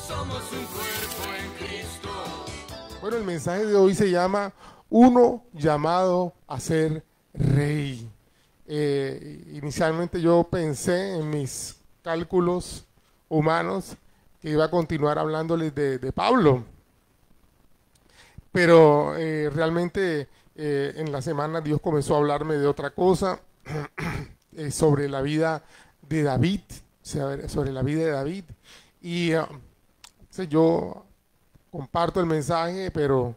somos un cuerpo en Cristo. Bueno, el mensaje de hoy se llama Uno llamado a ser rey. Inicialmente yo pensé en mis cálculos humanos que iba a continuar hablándoles de Pablo, pero realmente en la semana Dios comenzó a hablarme de otra cosa, sobre la vida de David, sobre la vida de David. Y yo comparto el mensaje, pero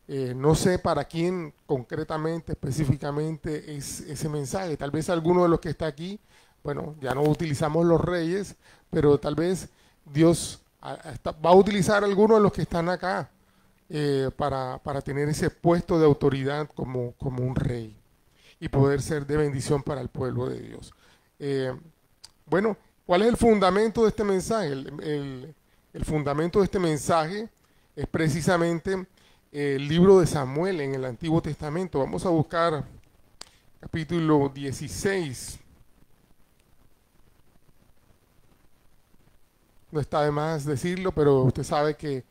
no sé para quién concretamente, específicamente es ese mensaje. Tal vez alguno de los que está aquí, bueno, ya no utilizamos los reyes, pero tal vez Dios va a utilizar a alguno de los que están acá para tener ese puesto de autoridad como un rey y poder ser de bendición para el pueblo de Dios. Bueno, ¿cuál es el fundamento de este mensaje? El fundamento de este mensaje es precisamente el libro de Samuel en el Antiguo Testamento. Vamos a buscar capítulo 16. No está de más decirlo, pero usted sabe que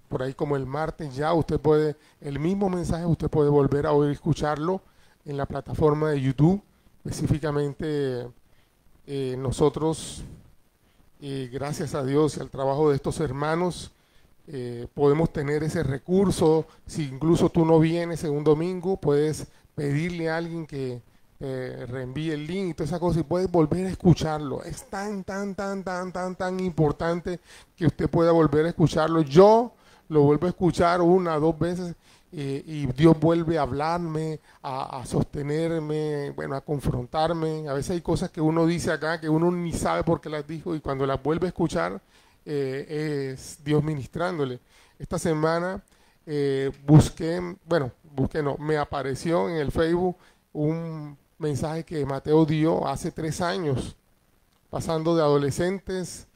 por ahí como el martes ya usted puede, el mismo mensaje usted puede volver a oír, escucharlo en la plataforma de YouTube. Específicamente nosotros, gracias a Dios y al trabajo de estos hermanos, podemos tener ese recurso. Si incluso tú no vienes en un domingo, puedes pedirle a alguien que reenvíe el link y toda esa cosa y puedes volver a escucharlo. Es tan importante que usted pueda volver a escucharlo. Yo lo vuelvo a escuchar una o dos veces y Dios vuelve a hablarme, a sostenerme, bueno, a confrontarme. A veces hay cosas que uno dice acá que uno ni sabe por qué las dijo y cuando las vuelve a escuchar es Dios ministrándole. Esta semana me apareció en el Facebook un mensaje que Mateo dio hace 3 años, pasando de adolescentes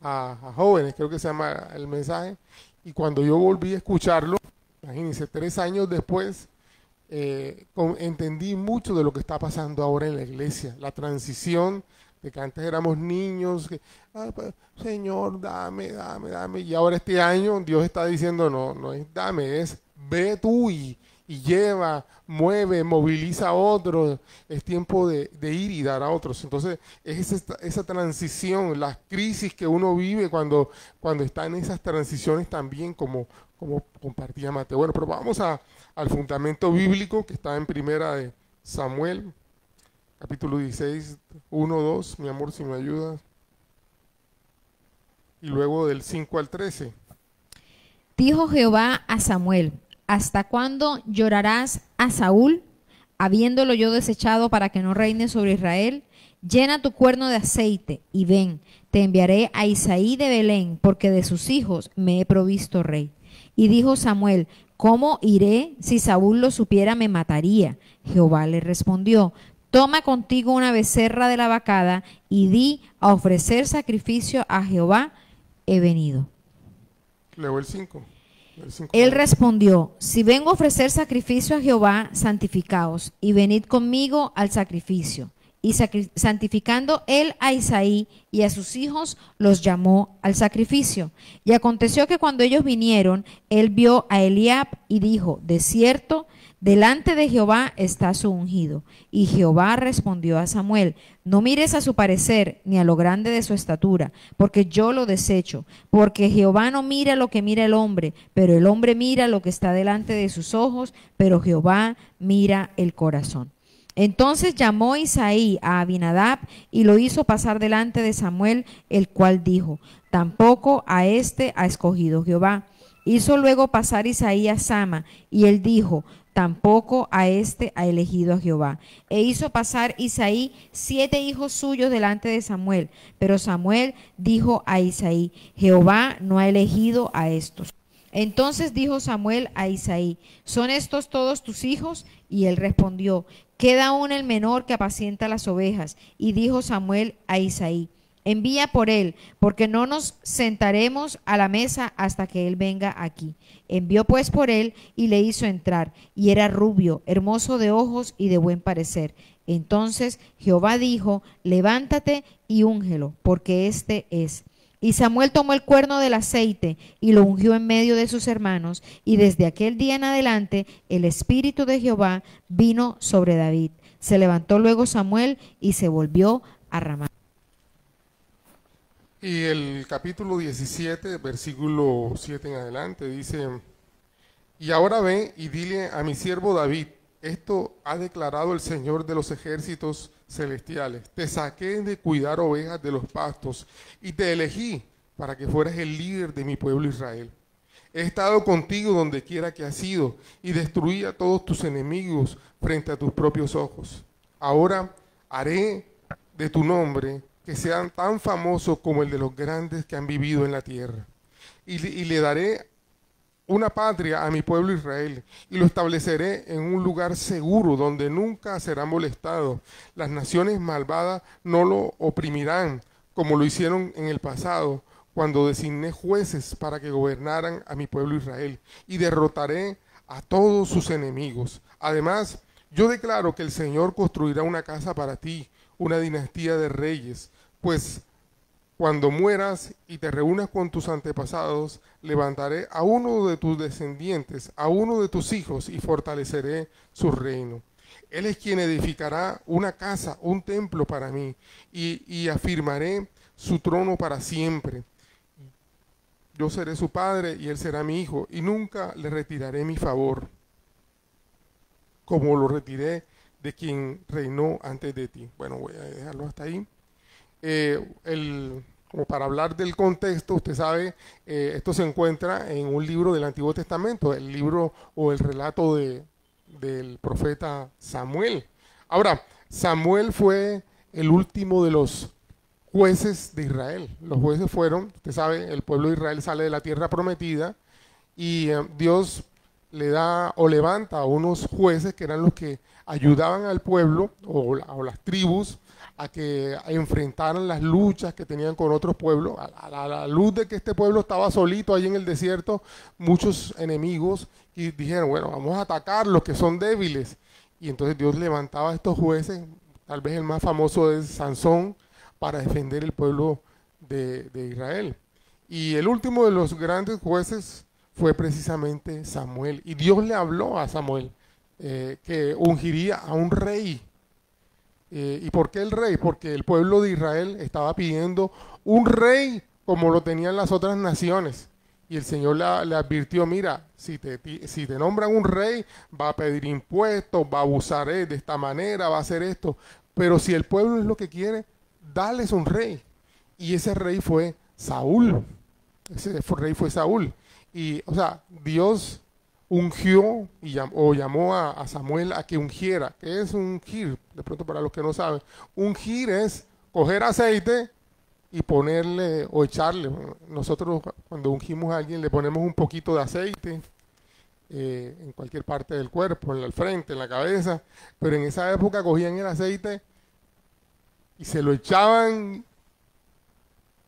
a jóvenes, creo que se llama el mensaje, y cuando yo volví a escucharlo, imagínense, 3 años después, entendí mucho de lo que está pasando ahora en la iglesia, la transición de que antes éramos niños, que, pues, Señor, dame, y ahora este año Dios está diciendo, no es dame, es ve tú y lleva, mueve, moviliza a otros. Es tiempo de ir y dar a otros. Entonces es esa transición, las crisis que uno vive cuando está en esas transiciones también, como compartía Mateo. Bueno, pero vamos al fundamento bíblico que está en primera de Samuel, capítulo 16, 1, 2, mi amor, si me ayudas. Y luego del 5 al 13. Dijo Jehová a Samuel: ¿Hasta cuándo llorarás a Saúl, habiéndolo yo desechado para que no reine sobre Israel? Llena tu cuerno de aceite y ven, te enviaré a Isaí de Belén, porque de sus hijos me he provisto rey. Y dijo Samuel: ¿Cómo iré? Si Saúl lo supiera, me mataría. Jehová le respondió: Toma contigo una becerra de la vacada y di: a ofrecer sacrificio a Jehová he venido. Luego el 5. Él respondió: Si vengo a ofrecer sacrificio a Jehová, santificaos y venid conmigo al sacrificio. Y santificando él a Isaí y a sus hijos, los llamó al sacrificio. Y aconteció que cuando ellos vinieron, él vio a Eliab y dijo: De cierto, delante de Jehová está su ungido. Y Jehová respondió a Samuel: No mires a su parecer, ni a lo grande de su estatura, porque yo lo desecho. Porque Jehová no mira lo que mira el hombre, pero el hombre mira lo que está delante de sus ojos, pero Jehová mira el corazón. Entonces llamó Isaí a Abinadab y lo hizo pasar delante de Samuel, el cual dijo: Tampoco a este ha escogido Jehová. Hizo luego pasar Isaí a Sama, y él dijo: Tampoco a este ha elegido a Jehová. E hizo pasar Isaí 7 hijos suyos delante de Samuel. Pero Samuel dijo a Isaí: Jehová no ha elegido a estos. Entonces dijo Samuel a Isaí: ¿Son estos todos tus hijos? Y él respondió: Queda aún el menor que apacienta las ovejas. Y dijo Samuel a Isaí: Envía por él, porque no nos sentaremos a la mesa hasta que él venga aquí. Envió pues por él y le hizo entrar, y era rubio, hermoso de ojos y de buen parecer. Entonces Jehová dijo: Levántate y úngelo, porque este es. Y Samuel tomó el cuerno del aceite y lo ungió en medio de sus hermanos, y desde aquel día en adelante el Espíritu de Jehová vino sobre David. Se levantó luego Samuel y se volvió a Ramá. Y el capítulo 17, versículo 7 en adelante, dice: y ahora ve y dile a mi siervo David, esto ha declarado el Señor de los ejércitos celestiales. Te saqué de cuidar ovejas de los pastos y te elegí para que fueras el líder de mi pueblo Israel. He estado contigo donde quiera que has ido y destruí a todos tus enemigos frente a tus propios ojos. Ahora haré de tu nombre que sean tan famosos como el de los grandes que han vivido en la tierra. Y le daré una patria a mi pueblo Israel, y lo estableceré en un lugar seguro donde nunca será molestado. Las naciones malvadas no lo oprimirán, como lo hicieron en el pasado, cuando designé jueces para que gobernaran a mi pueblo Israel, y derrotaré a todos sus enemigos. Además, yo declaro que el Señor construirá una casa para ti, una dinastía de reyes, pues cuando mueras y te reúnas con tus antepasados, levantaré a uno de tus descendientes, a uno de tus hijos, y fortaleceré su reino. Él es quien edificará una casa, un templo para mí, y afirmaré su trono para siempre. Yo seré su padre y él será mi hijo, y nunca le retiraré mi favor, como lo retiré de quien reinó antes de ti. Bueno, voy a dejarlo hasta ahí. Como para hablar del contexto, usted sabe, esto se encuentra en un libro del Antiguo Testamento, el libro o el relato del profeta Samuel. Ahora, Samuel fue el último de los jueces de Israel. Los jueces fueron, usted sabe, el pueblo de Israel sale de la tierra prometida y Dios le da o levanta a unos jueces que eran los que ayudaban al pueblo o las tribus a que enfrentaran las luchas que tenían con otros pueblos. A la luz de que este pueblo estaba solito ahí en el desierto, muchos enemigos y dijeron, bueno, vamos a atacar los que son débiles. Y entonces Dios levantaba a estos jueces, tal vez el más famoso es Sansón, para defender el pueblo de Israel. Y el último de los grandes jueces fue precisamente Samuel. Y Dios le habló a Samuel que ungiría a un rey. ¿Y por qué el rey? Porque el pueblo de Israel estaba pidiendo un rey como lo tenían las otras naciones. Y el Señor le advirtió, mira, si te nombran un rey, va a pedir impuestos, va a abusar de esta manera, va a hacer esto. Pero si el pueblo es lo que quiere, dales un rey. Y ese rey fue Saúl. Ese rey fue Saúl. Y, o sea, Dios ungió o llamó a Samuel a que ungiera. ¿Qué es ungir? De pronto para los que no saben. Ungir es coger aceite y ponerle o echarle. Nosotros cuando ungimos a alguien le ponemos un poquito de aceite en cualquier parte del cuerpo, en la frente, en la cabeza. Pero en esa época cogían el aceite y se lo echaban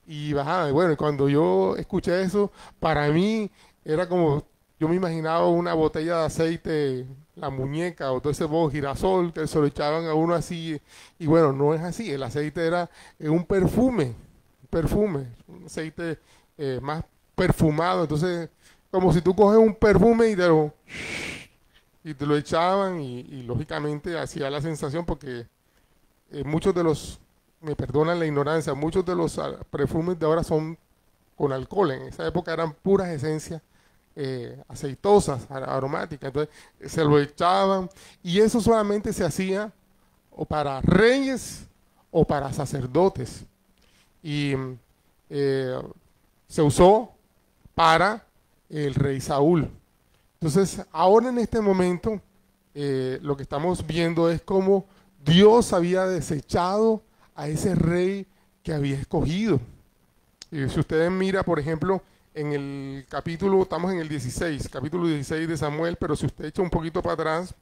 y bajaban. Y bueno, cuando yo escuché eso, para mí era como, yo me imaginaba una botella de aceite, la muñeca o todo ese bobo girasol que se lo echaban a uno así. Y bueno, no es así. El aceite era un perfume, un aceite más perfumado. Entonces, como si tú coges un perfume y te lo echaban y lógicamente hacía la sensación porque muchos de los, me perdonan la ignorancia, muchos de los perfumes de ahora son con alcohol. En esa época eran puras esencias aceitosas, aromáticas. Entonces se lo echaban y eso solamente se hacía o para reyes o para sacerdotes. Y se usó para el rey Saúl. Entonces ahora en este momento lo que estamos viendo es cómo Dios había desechado a ese rey que había escogido. Y si ustedes miran, por ejemplo, en el capítulo, estamos en el 16, capítulo 16 de Samuel, pero si usted echa un poquito para atrás,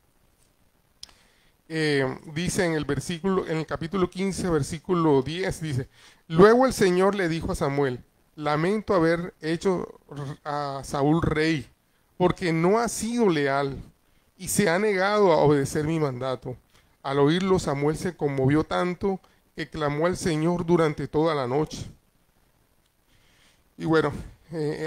dice en el capítulo 15, versículo 10, dice, luego el Señor le dijo a Samuel, lamento haber hecho a Saúl rey, porque no ha sido leal y se ha negado a obedecer mi mandato. Al oírlo, Samuel se conmovió tanto que clamó al Señor durante toda la noche. Y bueno,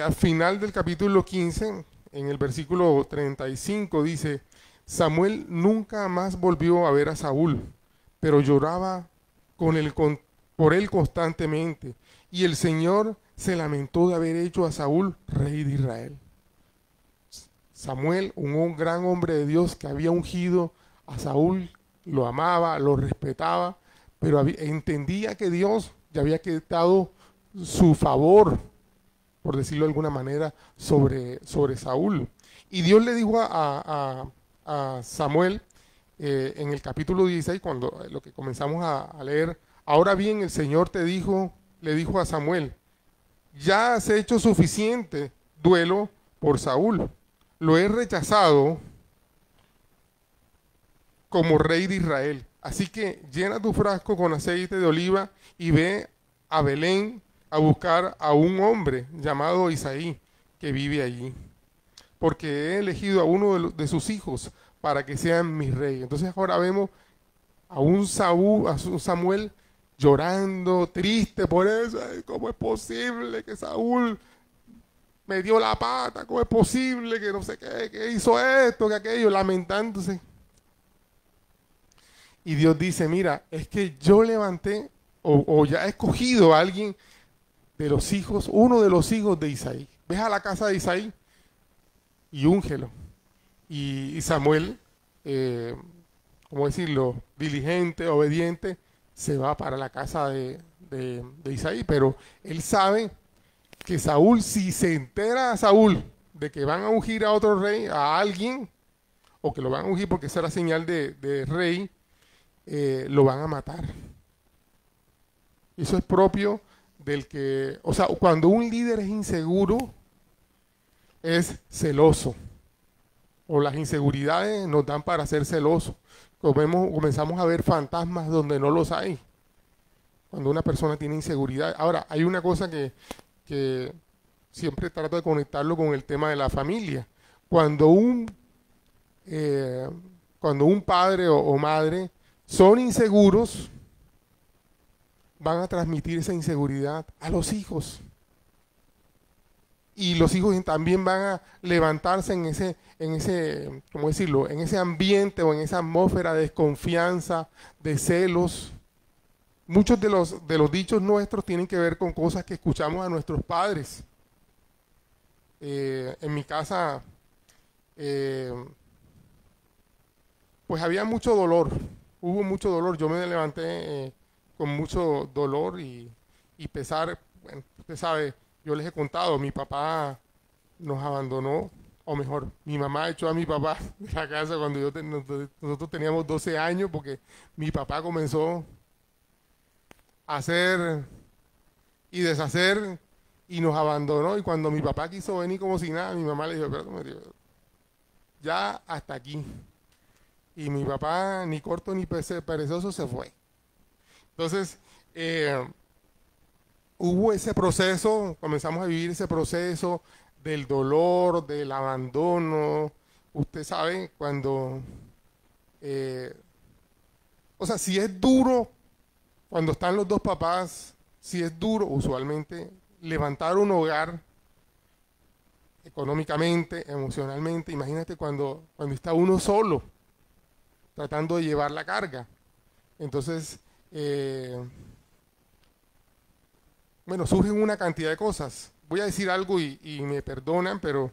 al final del capítulo 15, en el versículo 35, dice, Samuel nunca más volvió a ver a Saúl, pero lloraba por él constantemente. Y el Señor se lamentó de haber hecho a Saúl rey de Israel. Samuel, un gran hombre de Dios que había ungido a Saúl, lo amaba, lo respetaba, pero entendía que Dios ya había quitado su favor, por decirlo de alguna manera, sobre Saúl. Y Dios le dijo a Samuel en el capítulo 16, cuando lo que comenzamos a leer, ahora bien el Señor le dijo a Samuel, ya has hecho suficiente duelo por Saúl, lo he rechazado como rey de Israel. Así que llena tu frasco con aceite de oliva y ve a Belén a buscar a un hombre llamado Isaí que vive allí, porque he elegido a uno de sus hijos para que sean mi rey. Entonces ahora vemos a un Samuel llorando, triste por eso. Ay, ¿cómo es posible que Saúl me dio la pata? ¿Cómo es posible que no sé qué, que hizo esto, que aquello? Lamentándose. Y Dios dice, mira, es que yo levanté o ya he escogido a alguien de los hijos, uno de los hijos de Isaí. Ves a la casa de Isaí y úngelo. Y Samuel, ¿cómo decirlo? Diligente, obediente, se va para la casa de Isaí. Pero él sabe que Saúl, si se entera a Saúl de que van a ungir a otro rey, a alguien, o que lo van a ungir porque esa era señal de rey, lo van a matar. Eso es propio del que, o sea, cuando un líder es inseguro, es celoso. O las inseguridades nos dan para ser celosos. Comenzamos a ver fantasmas donde no los hay. Cuando una persona tiene inseguridad. Ahora, hay una cosa que siempre trato de conectarlo con el tema de la familia. Cuando un padre o madre son inseguros, van a transmitir esa inseguridad a los hijos. Y los hijos también van a levantarse en ese, ¿cómo decirlo? En ese ambiente o en esa atmósfera de desconfianza, de celos. Muchos de los dichos nuestros tienen que ver con cosas que escuchamos a nuestros padres. En mi casa, pues había mucho dolor, hubo mucho dolor. Yo me levanté con mucho dolor y pesar. Bueno, usted sabe, yo les he contado, mi papá nos abandonó, o mejor, mi mamá echó a mi papá de la casa cuando nosotros teníamos 12 años, porque mi papá comenzó a hacer y deshacer y nos abandonó. Y cuando mi papá quiso venir como si nada, mi mamá le dijo, espérate, ya hasta aquí. Y mi papá, ni corto ni perezoso, se fue. Entonces, hubo ese proceso, comenzamos a vivir ese proceso del dolor, del abandono. Usted sabe, cuando, o sea, si es duro, cuando están los dos papás, si es duro, usualmente, levantar un hogar económicamente, emocionalmente. Imagínate cuando está uno solo, tratando de llevar la carga. Entonces, bueno, surgen una cantidad de cosas. Voy a decir algo y me perdonan, pero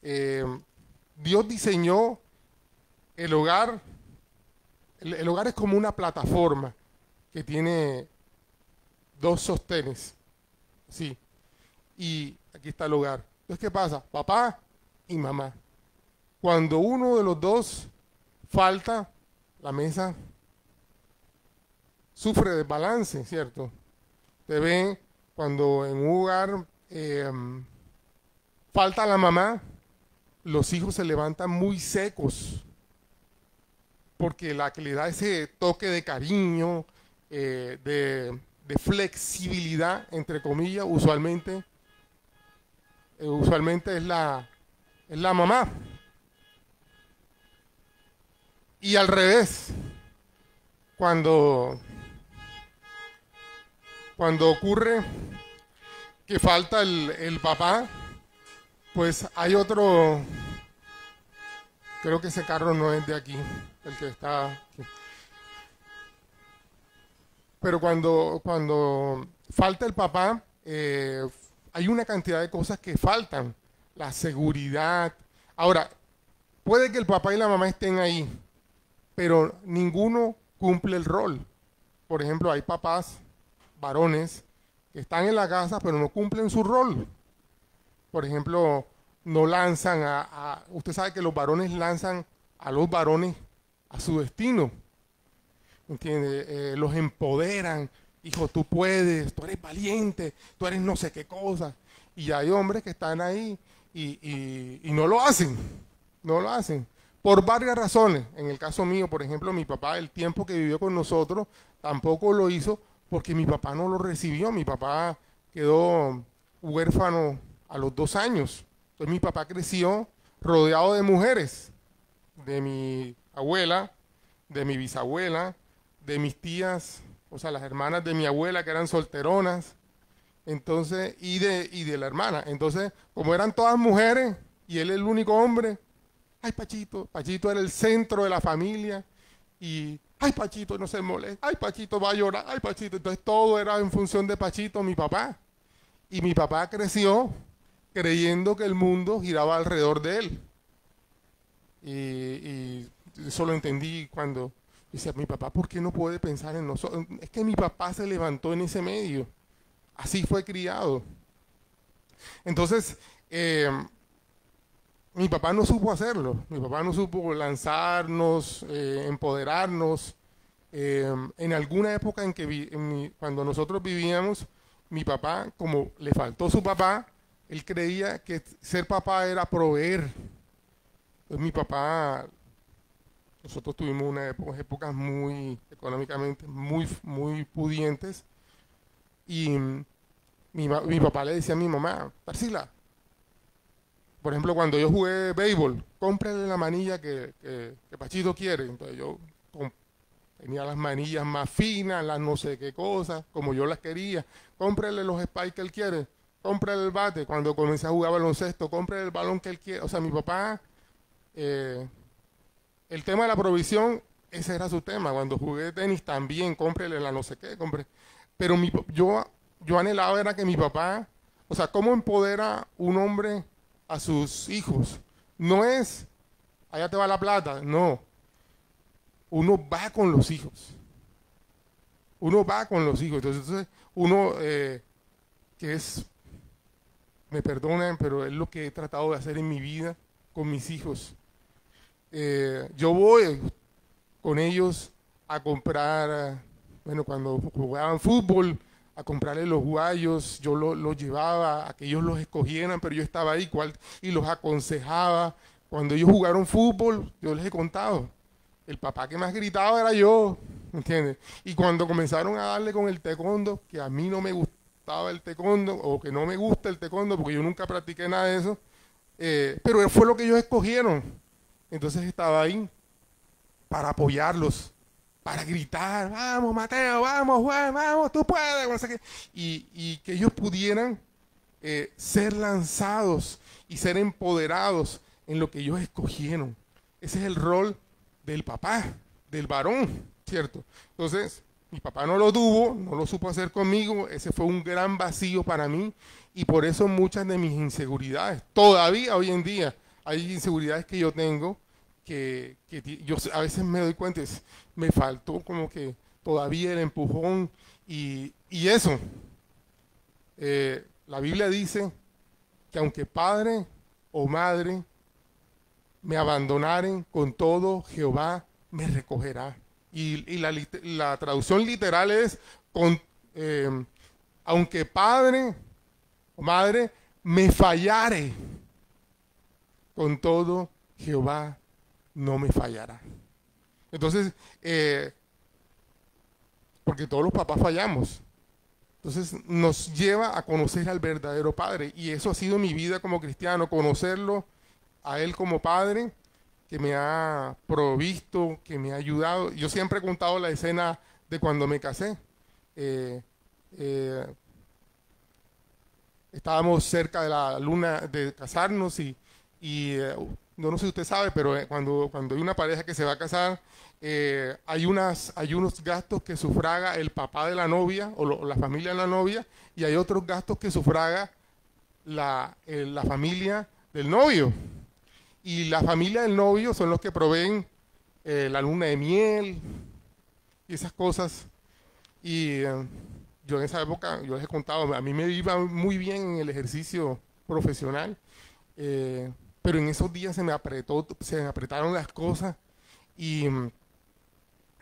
Dios diseñó el hogar. El hogar es como una plataforma que tiene dos sostenes. Sí. Y aquí está el hogar. Entonces, ¿qué pasa? Papá y mamá. Cuando uno de los dos falta, la mesa sufre desbalance, ¿cierto? Te ven cuando en un hogar falta la mamá, los hijos se levantan muy secos, porque la que le da ese toque de cariño, de flexibilidad, entre comillas, usualmente es la mamá. Y al revés, cuando ocurre que falta el papá, pues hay otro, creo que ese carro no es de aquí, el que está aquí. Pero cuando falta el papá, hay una cantidad de cosas que faltan. La seguridad. Ahora, puede que el papá y la mamá estén ahí, pero ninguno cumple el rol. Por ejemplo, hay papás, varones, que están en la casa, pero no cumplen su rol. Por ejemplo, no lanzan usted sabe que los varones lanzan a los varones a su destino. ¿Entiende? Los empoderan. Hijo, tú puedes, tú eres valiente, tú eres no sé qué cosa. Y hay hombres que están ahí y no lo hacen. No lo hacen. Por varias razones. En el caso mío, por ejemplo, mi papá, el tiempo que vivió con nosotros, tampoco lo hizo porque mi papá no lo recibió. Mi papá quedó huérfano a los 2 años. Entonces mi papá creció rodeado de mujeres, de mi abuela, de mi bisabuela, de mis tías, o sea, las hermanas de mi abuela que eran solteronas, entonces, y de la hermana. Entonces, como eran todas mujeres y él el único hombre, ay Pachito, Pachito era el centro de la familia y, ay Pachito no se molesta, ay Pachito va a llorar, ay Pachito. Entonces todo era en función de Pachito, mi papá. Y mi papá creció creyendo que el mundo giraba alrededor de él. Y eso lo entendí cuando decía, mi papá, ¿por qué no puede pensar en nosotros? Es que mi papá se levantó en ese medio. Así fue criado. Entonces, mi papá no supo hacerlo. Mi papá no supo lanzarnos, empoderarnos. En alguna época en que cuando nosotros vivíamos, mi papá, como le faltó su papá, él creía que ser papá era proveer. Entonces mi papá, nosotros tuvimos épocas muy económicamente muy pudientes y mi papá le decía a mi mamá, Tarsila, por ejemplo, cuando yo jugué béisbol, cómprale la manilla que Pachito quiere. Entonces yo tenía las manillas más finas, las no sé qué cosas, como yo las quería. Cómprale los spikes que él quiere, cómprale el bate. Cuando comencé a jugar baloncesto, cómprale el balón que él quiere. O sea, mi papá, el tema de la provisión, ese era su tema. Cuando jugué tenis también, cómprele la no sé qué, Pero yo anhelaba era que mi papá, o sea, ¿cómo empodera un hombre a sus hijos? No es, allá te va la plata, no. Uno va con los hijos. Uno va con los hijos. Entonces uno, que es, me perdonen, pero es lo que he tratado de hacer en mi vida con mis hijos. Yo voy con ellos a comprar, bueno, cuando jugaban fútbol, a comprarles los guayos, yo los llevaba a que ellos los escogieran, pero yo estaba ahí y los aconsejaba. Cuando ellos jugaron fútbol, yo les he contado, el papá que más gritaba era yo, ¿entiendes? Y cuando comenzaron a darle con el taekwondo, que a mí no me gustaba el taekwondo, o que no me gusta el taekwondo, porque yo nunca practiqué nada de eso, pero fue lo que ellos escogieron. Entonces estaba ahí para apoyarlos, para gritar, vamos Mateo, vamos Juan, vamos, tú puedes, no sé qué. Y que ellos pudieran ser lanzados y ser empoderados en lo que ellos escogieron. Ese es el rol del papá, del varón, ¿cierto? Entonces, mi papá no lo tuvo, no lo supo hacer conmigo, ese fue un gran vacío para mí y por eso muchas de mis inseguridades, todavía hoy en día hay inseguridades que yo tengo que yo a veces me doy cuenta, me faltó como que todavía el empujón y eso. La Biblia dice que aunque padre o madre me abandonaren, con todo Jehová me recogerá. Y la traducción literal es, aunque padre o madre me fallare, con todo Jehová no me fallará. Entonces, porque todos los papás fallamos. Entonces nos lleva a conocer al verdadero Padre. Y eso ha sido mi vida como cristiano, conocerlo a Él como Padre, que me ha provisto, que me ha ayudado. Yo siempre he contado la escena de cuando me casé. estábamos cerca de la luna de casarnos no sé si usted sabe, pero cuando hay una pareja que se va a casar, hay unos gastos que sufraga el papá de la novia o la familia de la novia, y hay otros gastos que sufraga la familia del novio. Y la familia del novio son los que proveen la luna de miel y esas cosas. Y yo en esa época, yo les he contado, a mí me iba muy bien en el ejercicio profesional, pero en esos días se me apretaron las cosas y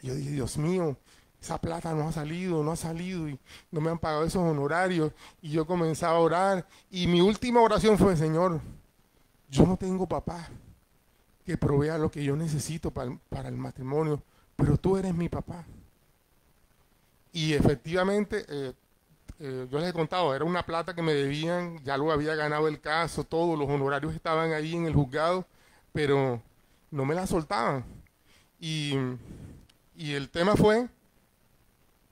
yo dije, Dios mío, esa plata no ha salido y no me han pagado esos honorarios. Y yo comenzaba a orar y mi última oración fue, Señor, yo no tengo papá que provea lo que yo necesito para el matrimonio, pero tú eres mi papá. Y efectivamente, yo les he contado, era una plata que me debían, ya lo había ganado el caso, todos los honorarios estaban ahí en el juzgado, pero no me la soltaban. Y el tema fue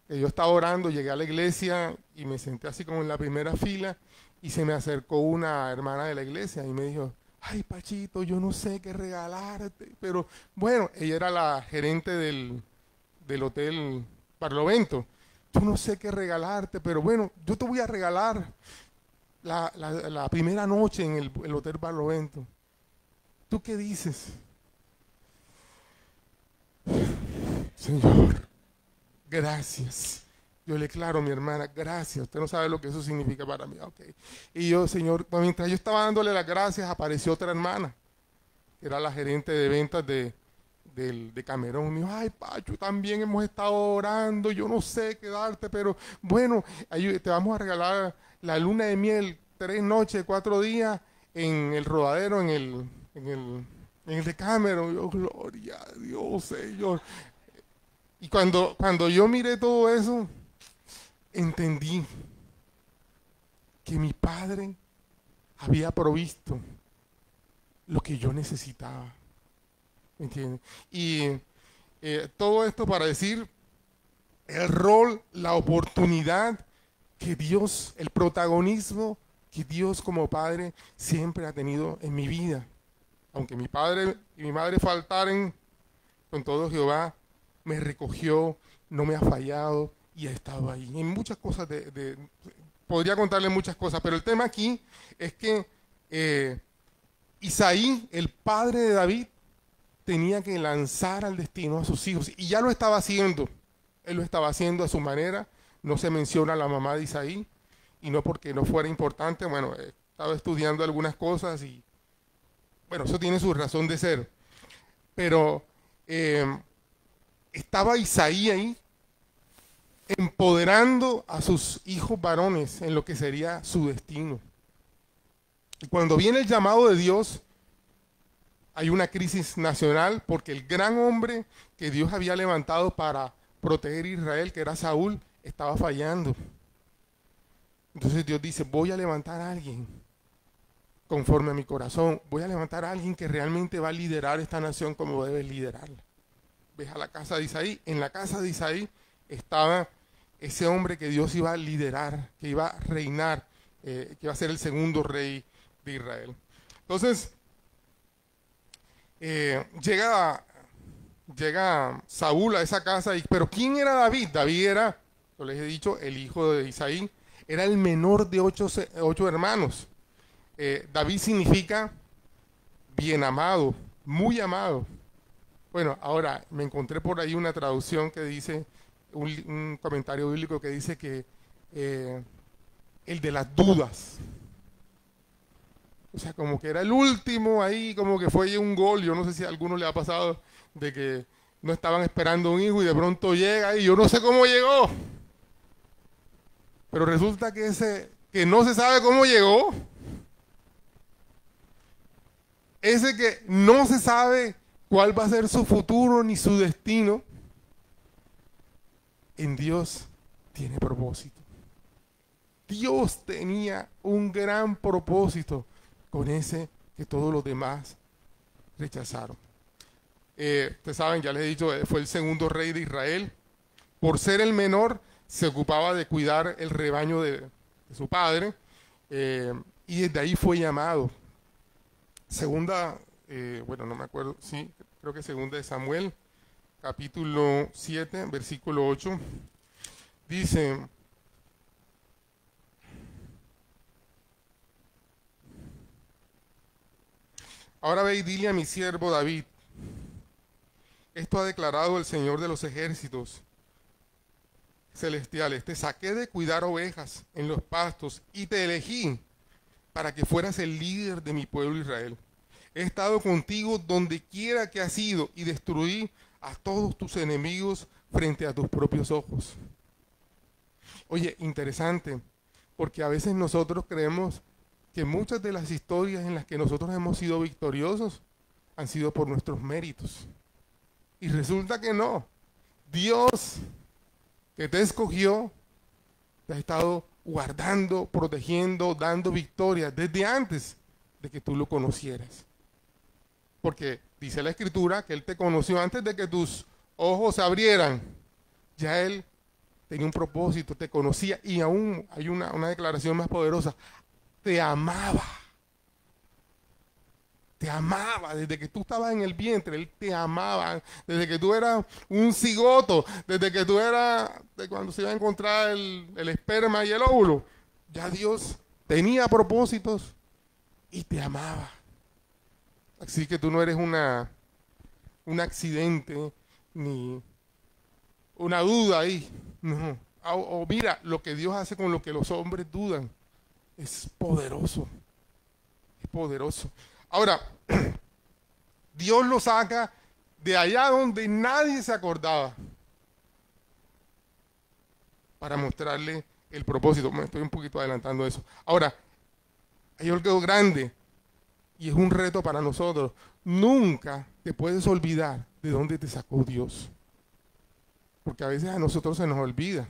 que yo estaba orando, llegué a la iglesia y me senté así como en la primera fila y se me acercó una hermana de la iglesia y me dijo, ay Pachito, yo no sé qué regalarte, pero bueno, ella era la gerente del hotel Barlovento. Yo no sé qué regalarte, pero bueno, yo te voy a regalar la primera noche en el Hotel Barlovento. ¿Tú qué dices? Señor, gracias. Yo le declaro a mi hermana, gracias. Usted no sabe lo que eso significa para mí. Okay. Y yo, Señor, mientras yo estaba dándole las gracias, apareció otra hermana, que era la gerente de ventas de Camerón. Me dijo, ay Pacho, también hemos estado orando, yo no sé qué darte, pero bueno, te vamos a regalar la luna de miel, 3 noches, 4 días en el Rodadero, en el de Camerón. Yo, gloria a Dios, Señor. Y cuando yo miré todo eso, entendí que mi padre había provisto lo que yo necesitaba. ¿Me entiendes? Y todo esto para decir el rol, la oportunidad que Dios, el protagonismo que Dios como Padre siempre ha tenido en mi vida. Aunque mi padre y mi madre faltaren, con todo Jehová me recogió, no me ha fallado y ha estado ahí. En muchas cosas, podría contarle muchas cosas, pero el tema aquí es que Isaí, el padre de David, tenía que lanzar al destino a sus hijos y ya lo estaba haciendo. Él lo estaba haciendo a su manera. No se menciona a la mamá de Isaí y no porque no fuera importante. Bueno, estaba estudiando algunas cosas y bueno, eso tiene su razón de ser. Pero estaba Isaí ahí empoderando a sus hijos varones en lo que sería su destino. Y cuando viene el llamado de Dios, hay una crisis nacional porque el gran hombre que Dios había levantado para proteger a Israel, que era Saúl, estaba fallando. Entonces Dios dice, voy a levantar a alguien conforme a mi corazón. Voy a levantar a alguien que realmente va a liderar esta nación como debe liderarla. Ves a la casa de Isaí. En la casa de Isaí estaba ese hombre que Dios iba a liderar, que iba a reinar, que iba a ser el segundo rey de Israel. Entonces, llega Saúl a esa casa, pero ¿quién era David? David era, yo les he dicho, el hijo de Isaí, era el menor de 8 hermanos. David significa bien amado, muy amado. Bueno, ahora me encontré por ahí una traducción que dice, un comentario bíblico que dice que el de las dudas. O sea, como que era el último ahí, como que fue un gol. Yo no sé si a alguno le ha pasado de que no estaban esperando un hijo y de pronto llega y yo no sé cómo llegó. Pero resulta que que no se sabe cómo llegó, ese que no se sabe cuál va a ser su futuro ni su destino, en Dios tiene propósito. Dios tenía un gran propósito con ese que todos los demás rechazaron. Ustedes saben, ya les he dicho, fue el segundo rey de Israel. Por ser el menor, se ocupaba de cuidar el rebaño de su padre y desde ahí fue llamado. Segunda, bueno, no me acuerdo, sí, creo que segunda de Samuel, capítulo 7, versículo 8, dice: ahora ve y dile a mi siervo David, esto ha declarado el Señor de los ejércitos celestiales: te saqué de cuidar ovejas en los pastos y te elegí para que fueras el líder de mi pueblo Israel. He estado contigo donde quiera que has ido y destruí a todos tus enemigos frente a tus propios ojos. Oye, interesante, porque a veces nosotros creemos que muchas de las historias en las que nosotros hemos sido victoriosos han sido por nuestros méritos. Y resulta que no. Dios que te escogió te ha estado guardando, protegiendo, dando victoria desde antes de que tú lo conocieras. Porque dice la Escritura que Él te conoció antes de que tus ojos se abrieran. Ya Él tenía un propósito, te conocía, y aún hay una declaración más poderosa: te amaba. Te amaba desde que tú estabas en el vientre. Él te amaba desde que tú eras un cigoto, desde que tú eras, de cuando se iba a encontrar el esperma y el óvulo. Ya Dios tenía propósitos y te amaba. Así que tú no eres un accidente ni una duda ahí. No. O mira, lo que Dios hace con lo que los hombres dudan es poderoso. Es poderoso. Ahora, Dios lo saca de allá donde nadie se acordaba para mostrarle el propósito. Me estoy un poquito adelantando eso. Ahora, hay algo grande y es un reto para nosotros. Nunca te puedes olvidar de dónde te sacó Dios. Porque a veces a nosotros se nos olvida.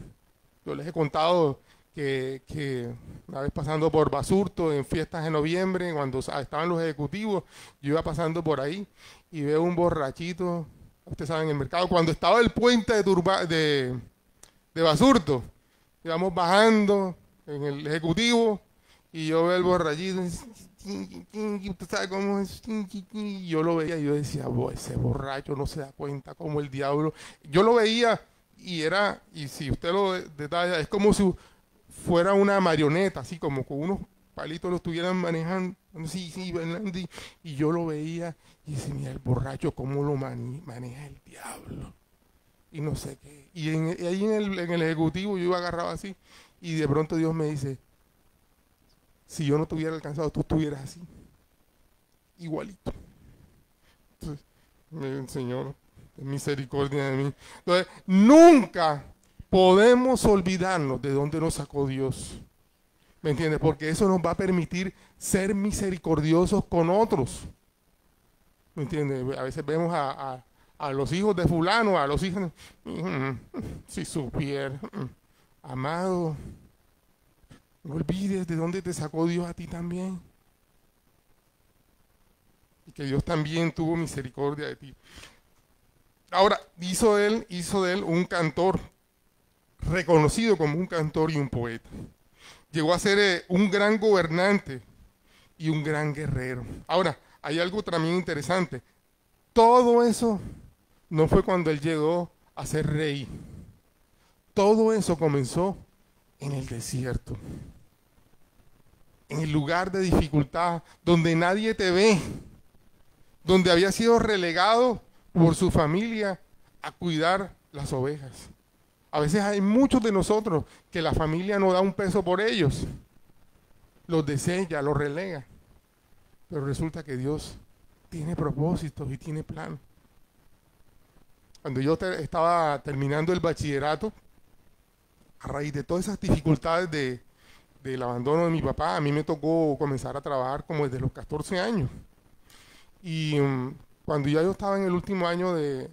Yo les he contado que una vez pasando por Basurto en fiestas de noviembre, cuando estaban los ejecutivos, yo iba pasando por ahí y veo un borrachito, ustedes saben, en el mercado, cuando estaba el puente de Basurto, íbamos bajando en el ejecutivo y yo veo el borrachito, usted sabe cómo es, y yo lo veía y yo decía: ese borracho no se da cuenta como el diablo. Yo lo veía y si usted lo detalla, es como si fuera una marioneta, así como con unos palitos lo estuvieran manejando, y yo lo veía y decía: mira el borracho cómo lo maneja el diablo, y no sé qué. Y ahí en el ejecutivo yo iba agarrado así, y de pronto Dios me dice: si yo no te hubiera alcanzado, tú estuvieras así, igualito. Entonces, el Señor, misericordia de mí. Entonces, nunca podemos olvidarnos de dónde nos sacó Dios. ¿Me entiendes? Porque eso nos va a permitir ser misericordiosos con otros. ¿Me entiendes? A veces vemos a los hijos de fulano, a los hijos, si supiera, amado, no olvides de dónde te sacó Dios a ti también. Y que Dios también tuvo misericordia de ti. Ahora, hizo de él un cantor, reconocido como un cantor y un poeta. Llegó a ser un gran gobernante y un gran guerrero. Ahora, hay algo también interesante. Todo eso no fue cuando él llegó a ser rey. Todo eso comenzó en el desierto, en el lugar de dificultad, donde nadie te ve, donde había sido relegado por su familia a cuidar las ovejas. A veces hay muchos de nosotros que la familia no da un peso por ellos, los desella, los relega, pero resulta que Dios tiene propósitos y tiene plan. Cuando yo estaba terminando el bachillerato, a raíz de todas esas dificultades del abandono de mi papá, a mí me tocó comenzar a trabajar como desde los 14 años. Y cuando ya yo estaba en el último año del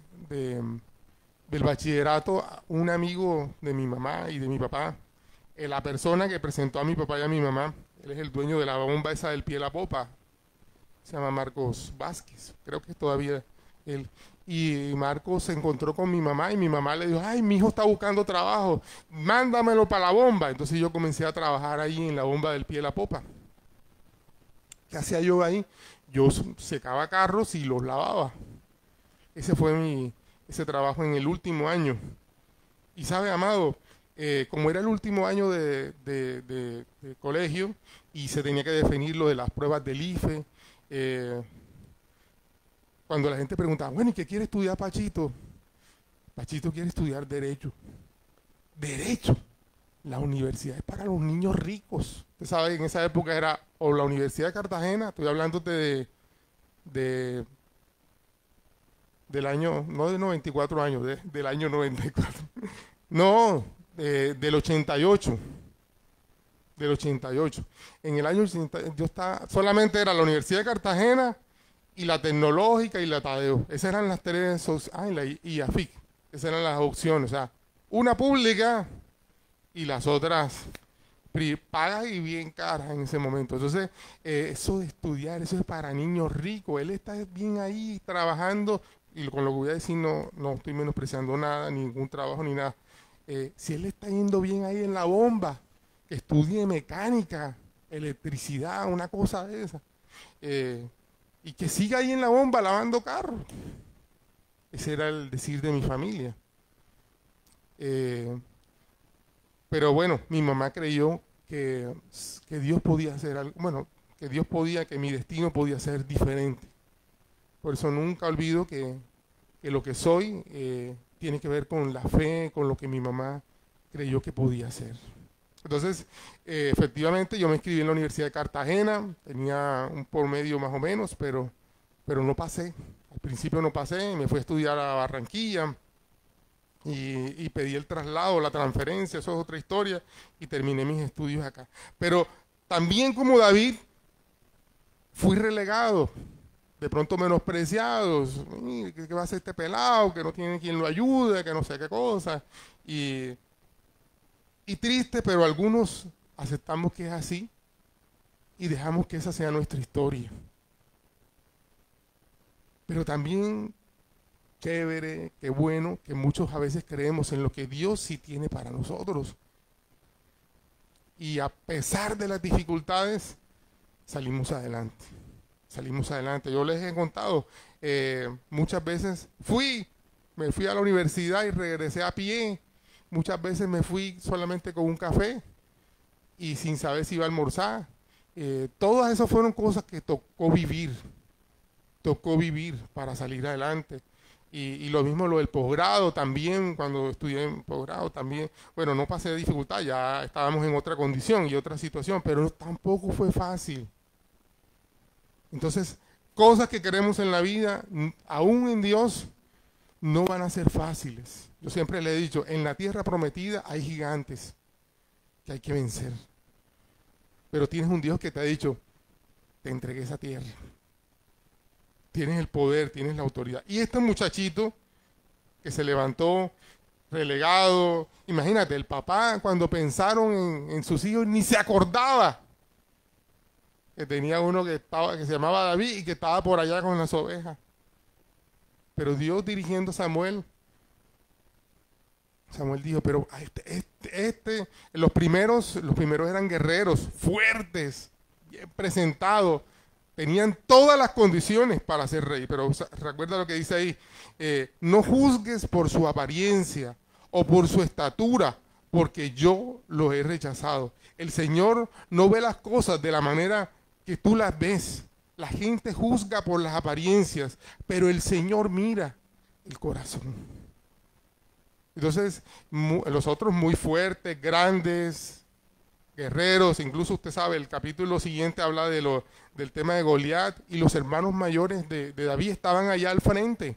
bachillerato, un amigo de mi mamá y de mi papá, la persona que presentó a mi papá y a mi mamá, él es el dueño de la bomba esa del pie a la popa, se llama Marcos Vázquez, creo que es todavía él. y Marco se encontró con mi mamá y mi mamá le dijo, ay, mi hijo está buscando trabajo, mándamelo para la bomba. Entonces yo comencé a trabajar ahí en la bomba del pie de la popa. ¿Qué hacía yo ahí? Yo secaba carros y los lavaba. Ese fue ese trabajo en el último año. Y sabe, amado, como era el último año de colegio y se tenía que definir lo de las pruebas del IFE, cuando la gente preguntaba, bueno, ¿y qué quiere estudiar Pachito? Pachito quiere estudiar Derecho. Derecho. La universidad es para los niños ricos. Usted sabe, en esa época era o la Universidad de Cartagena, estoy hablándote del año, no de 94 años, del año 94. No, del 88. Del 88. En el año 80, solamente era la Universidad de Cartagena y la Tecnológica y la Tadeo. Esas eran las tres, y AFIC. Esas eran las opciones. O sea, una pública y las otras pagas y bien caras en ese momento. Entonces, eso de estudiar, eso es para niños ricos. Él está bien ahí trabajando, y con lo que voy a decir no estoy menospreciando nada, ningún trabajo ni nada. Si él está yendo bien ahí en la bomba, que estudie mecánica, electricidad, una cosa de esa. Y que siga ahí en la bomba lavando carros. Ese era el decir de mi familia. Pero bueno, mi mamá creyó que Dios podía hacer algo, bueno, que mi destino podía ser diferente. Por eso nunca olvido que lo que soy tiene que ver con la fe, con lo que mi mamá creyó que podía hacer. Entonces, efectivamente, yo me inscribí en la Universidad de Cartagena, tenía un promedio más o menos, pero no pasé. Al principio no pasé, me fui a estudiar a Barranquilla y pedí el traslado, la transferencia, eso es otra historia, y terminé mis estudios acá. Pero también como David, fui relegado, de pronto menospreciados. ¿Qué va a hacer este pelado? Que no tiene quien lo ayude, que no sé qué cosa. Y triste, pero algunos aceptamos que es así y dejamos que esa sea nuestra historia. Pero también chévere, qué bueno, que muchos a veces creemos en lo que Dios sí tiene para nosotros. Y a pesar de las dificultades, salimos adelante. Salimos adelante. Yo les he contado, muchas veces me fui a la universidad y regresé a pie. Muchas veces me fui solamente con un café y sin saber si iba a almorzar. Todas esas fueron cosas que tocó vivir para salir adelante. Y lo mismo lo del posgrado también, cuando estudié en posgrado también, bueno, no pasé de dificultad, ya estábamos en otra condición y otra situación, pero tampoco fue fácil. Entonces, cosas que queremos en la vida, aún en Dios, no van a ser fáciles. Yo siempre le he dicho, en la tierra prometida hay gigantes que hay que vencer. Pero tienes un Dios que te ha dicho, te entregué esa tierra. Tienes el poder, tienes la autoridad. Y este muchachito que se levantó relegado, imagínate, el papá cuando pensaron en sus hijos ni se acordaba que tenía uno que se llamaba David y que estaba por allá con las ovejas. Pero Dios dirigiendo a Samuel dijo, pero los primeros eran guerreros, fuertes, bien presentados, tenían todas las condiciones para ser rey. Pero recuerda lo que dice ahí, no juzgues por su apariencia o por su estatura, porque yo los he rechazado. El Señor no ve las cosas de la manera que tú las ves. La gente juzga por las apariencias, pero el Señor mira el corazón. Entonces, los otros muy fuertes, grandes, guerreros, incluso usted sabe, el capítulo siguiente habla del tema de Goliat, y los hermanos mayores de David estaban allá al frente.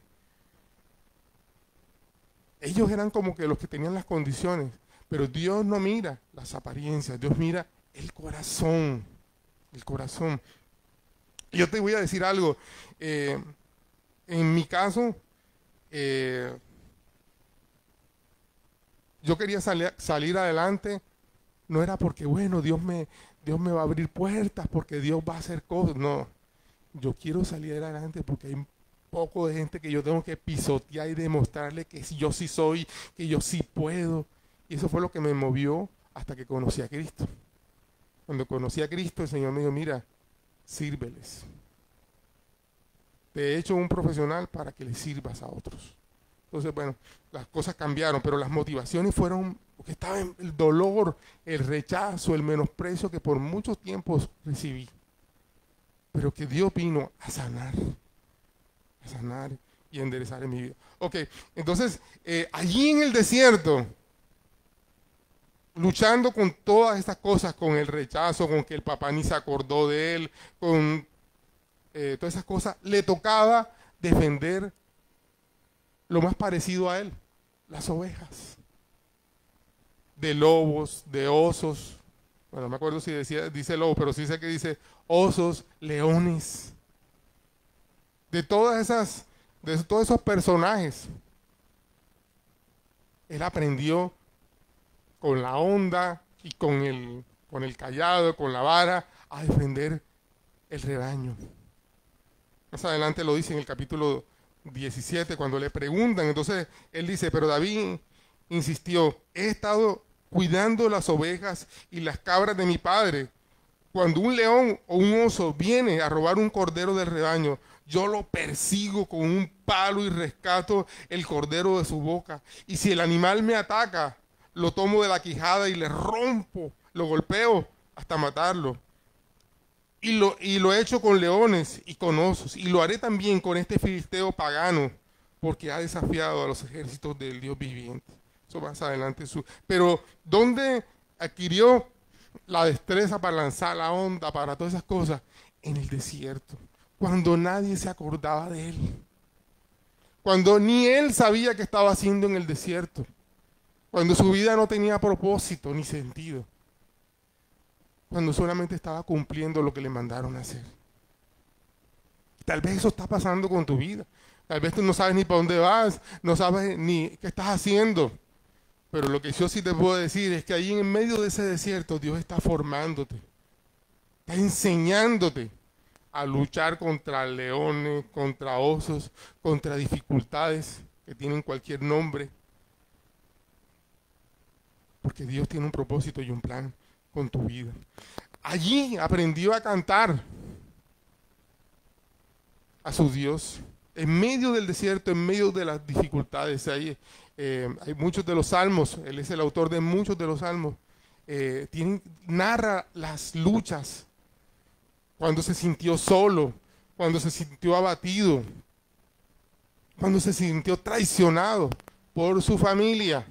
Ellos eran como que los que tenían las condiciones, pero Dios no mira las apariencias, Dios mira el corazón, el corazón. Y yo te voy a decir algo, en mi caso, yo quería salir adelante, no era porque, bueno, Dios me va a abrir puertas, porque Dios va a hacer cosas, no, yo quiero salir adelante porque hay poco de gente que yo tengo que pisotear y demostrarle que yo sí soy, que yo sí puedo. Y eso fue lo que me movió hasta que conocí a Cristo. Cuando conocí a Cristo, el Señor me dijo, mira, sírveles. Te he hecho un profesional para que le sirvas a otros. Entonces, bueno, las cosas cambiaron, pero las motivaciones fueron, porque estaba en el dolor, el rechazo, el menosprecio que por muchos tiempos recibí. Pero que Dios vino a sanar y a enderezar en mi vida. Ok, entonces, allí en el desierto, luchando con todas estas cosas, con el rechazo, con que el papá ni se acordó de él, con todas esas cosas, le tocaba defender lo más parecido a él, las ovejas, de lobos, de osos, bueno, no me acuerdo si dice lobo, pero sí sé que dice osos, leones, de todos esos personajes. Él aprendió con la honda y con el cayado, con la vara, a defender el rebaño. Más adelante lo dice en el capítulo 17, cuando le preguntan, entonces él dice, pero David insistió, he estado cuidando las ovejas y las cabras de mi padre. Cuando un león o un oso viene a robar un cordero del rebaño, yo lo persigo con un palo y rescato el cordero de su boca. Y si el animal me ataca, lo tomo de la quijada y le rompo, lo golpeo hasta matarlo. Y lo he hecho con leones y con osos, y lo haré también con este filisteo pagano, porque ha desafiado a los ejércitos del Dios viviente. Eso más adelante. Pero, ¿dónde adquirió la destreza para lanzar la onda, para todas esas cosas? En el desierto, cuando nadie se acordaba de él. Cuando ni él sabía qué estaba haciendo en el desierto. Cuando su vida no tenía propósito ni sentido. Cuando solamente estaba cumpliendo lo que le mandaron a hacer. Tal vez eso está pasando con tu vida. Tal vez tú no sabes ni para dónde vas, no sabes ni qué estás haciendo. Pero lo que yo sí te puedo decir es que ahí en medio de ese desierto Dios está formándote. Está enseñándote a luchar contra leones, contra osos, contra dificultades que tienen cualquier nombre. Porque Dios tiene un propósito y un plan con tu vida. Allí aprendió a cantar a su Dios. En medio del desierto, en medio de las dificultades. Hay muchos de los salmos, él es el autor de muchos de los salmos. Narra las luchas. Cuando se sintió solo, cuando se sintió abatido, cuando se sintió traicionado por su familia,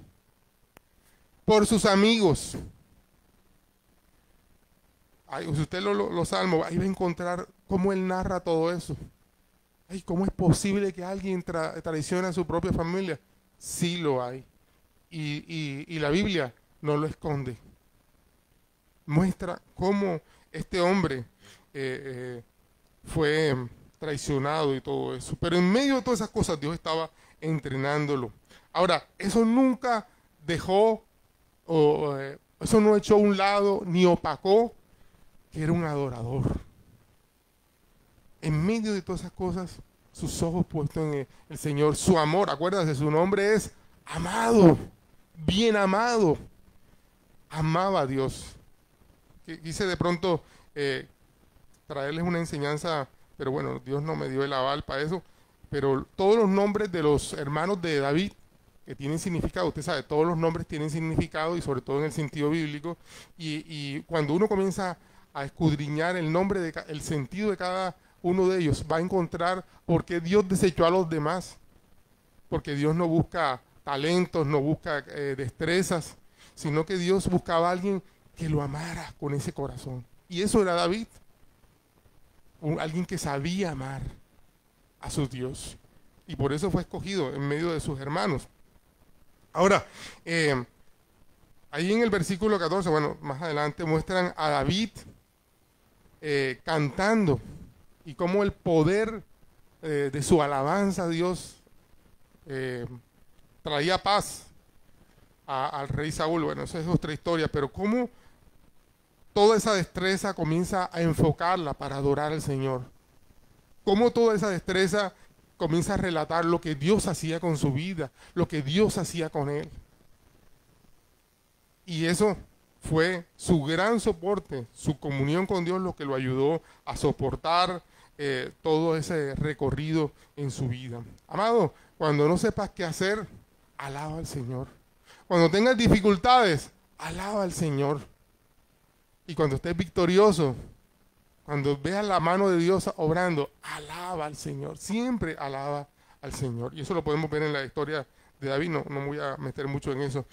por sus amigos. Si usted los salmos, ahí va a encontrar cómo él narra todo eso. Ay, ¿cómo es posible que alguien traicione a su propia familia? Sí lo hay. Y la Biblia no lo esconde. Muestra cómo este hombre fue traicionado y todo eso. Pero en medio de todas esas cosas Dios estaba entrenándolo. Ahora, eso nunca dejó, eso no echó a un lado ni opacó que era un adorador. En medio de todas esas cosas, sus ojos puestos en el Señor, su amor, acuérdate, su nombre es amado, bien amado. Amaba a Dios. Quise de pronto traerles una enseñanza, pero bueno, Dios no me dio el aval para eso. Pero todos los nombres de los hermanos de David, que tienen significado, usted sabe, todos los nombres tienen significado y sobre todo en el sentido bíblico. Y cuando uno comienza a escudriñar el nombre, el sentido de cada uno de ellos, va a encontrar por qué Dios desechó a los demás. Porque Dios no busca talentos, no busca destrezas, sino que Dios buscaba a alguien que lo amara con ese corazón. Y eso era David, alguien que sabía amar a su Dios. Y por eso fue escogido en medio de sus hermanos. Ahora, ahí en el versículo 14, bueno, más adelante muestran a David cantando y cómo el poder de su alabanza a Dios traía paz al rey Saúl. Bueno, esa es otra historia, pero cómo toda esa destreza comienza a enfocarla para adorar al Señor. Cómo toda esa destreza comienza a relatar lo que Dios hacía con su vida, lo que Dios hacía con él. Y eso fue su gran soporte, su comunión con Dios, lo que lo ayudó a soportar todo ese recorrido en su vida. Amado, cuando no sepas qué hacer, alaba al Señor. Cuando tengas dificultades, alaba al Señor. Y cuando estés victorioso, cuando veas la mano de Dios obrando, alaba al Señor. Siempre alaba al Señor. Y eso lo podemos ver en la historia de David. No me voy a meter mucho en eso.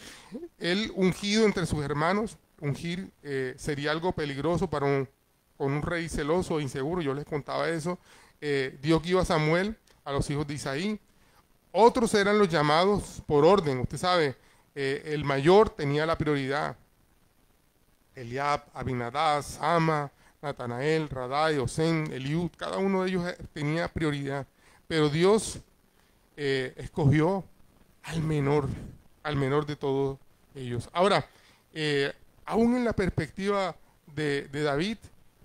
Él ungido entre sus hermanos. Ungir sería algo peligroso con un rey celoso e inseguro. Yo les contaba eso. Dios guió a Samuel, a los hijos de Isaí. Otros eran los llamados por orden. Usted sabe, el mayor tenía la prioridad. Eliab, Abinadab, Sama, Natanael, Radai, Osén, Eliud, cada uno de ellos tenía prioridad. Pero Dios escogió al menor de todos ellos. Ahora, aún en la perspectiva de David,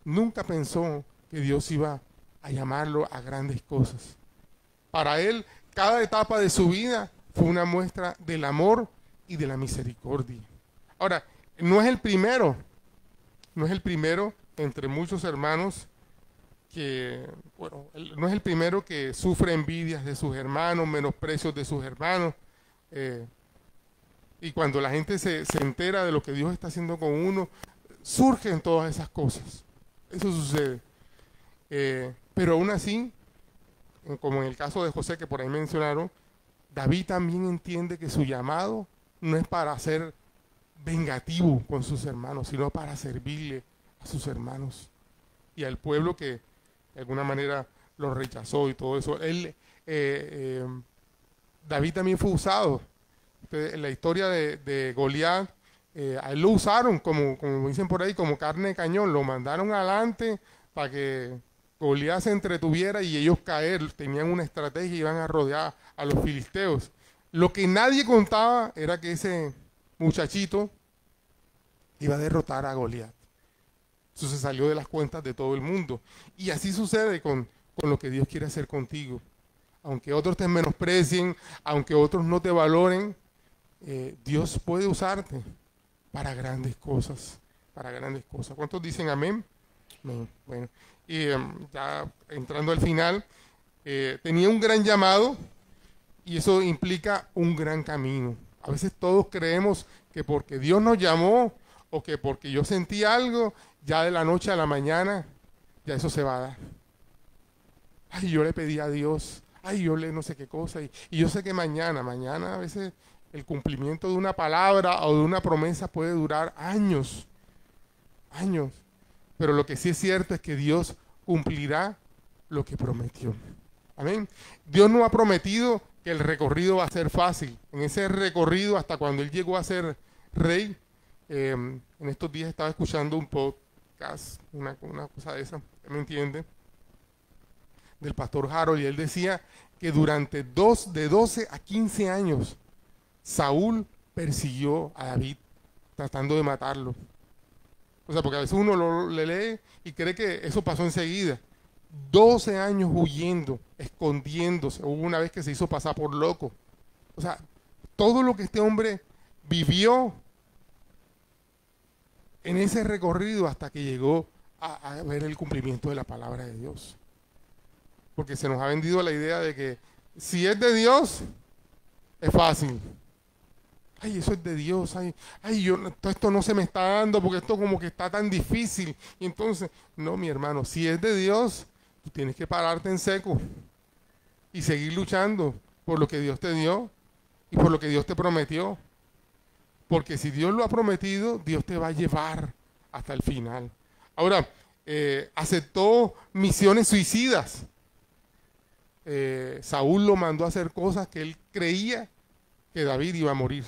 nunca pensó que Dios iba a llamarlo a grandes cosas. Para él, cada etapa de su vida fue una muestra del amor y de la misericordia. Ahora, no es el primero entre muchos hermanos no es el primero que sufre envidias de sus hermanos, menosprecios de sus hermanos. Y cuando la gente se entera de lo que Dios está haciendo con uno, surgen todas esas cosas. Eso sucede. Pero aún así, como en el caso de José que por ahí mencionaron, David también entiende que su llamado no es para ser vengativo con sus hermanos, sino para servirle a sus hermanos y al pueblo que de alguna manera lo rechazó y todo eso. David también fue usado. En la historia de Goliat, a él lo usaron, como dicen por ahí, como carne de cañón. Lo mandaron adelante para que Goliat se entretuviera y ellos caer. Tenían una estrategia y iban a rodear a los filisteos. Lo que nadie contaba era que ese muchachito iba a derrotar a Goliat. Eso se salió de las cuentas de todo el mundo. Y así sucede con lo que Dios quiere hacer contigo. Aunque otros te menosprecien, aunque otros no te valoren, Dios puede usarte para grandes cosas. Para grandes cosas. ¿Cuántos dicen amén? Amén. Bueno, y ya entrando al final, tenía un gran llamado y eso implica un gran camino. A veces todos creemos que porque Dios nos llamó o que porque yo sentí algo, ya de la noche a la mañana, ya eso se va a dar. Ay, yo le pedí a Dios, ay, yo le no sé qué cosa, y yo sé que mañana a veces el cumplimiento de una palabra o de una promesa puede durar años, pero lo que sí es cierto es que Dios cumplirá lo que prometió. Amén. Dios no ha prometido que el recorrido va a ser fácil. En ese recorrido, hasta cuando Él llegó a ser rey, en estos días estaba escuchando un podcast, una cosa de esa, ¿me entiende? Del pastor Harold, y él decía que durante de 12 a 15 años Saúl persiguió a David tratando de matarlo. O sea, porque a veces uno le lee y cree que eso pasó enseguida. 12 años huyendo, escondiéndose. Hubo una vez que se hizo pasar por loco. O sea, todo lo que este hombre vivió en ese recorrido hasta que llegó a ver el cumplimiento de la palabra de Dios. Porque se nos ha vendido la idea de que si es de Dios, es fácil. Ay, eso es de Dios. Ay, todo esto no se me está dando porque esto como que está tan difícil. Y entonces, no, mi hermano, si es de Dios, tú tienes que pararte en seco y seguir luchando por lo que Dios te dio y por lo que Dios te prometió. Porque si Dios lo ha prometido, Dios te va a llevar hasta el final. Ahora, aceptó misiones suicidas. Saúl lo mandó a hacer cosas que él creía que David iba a morir.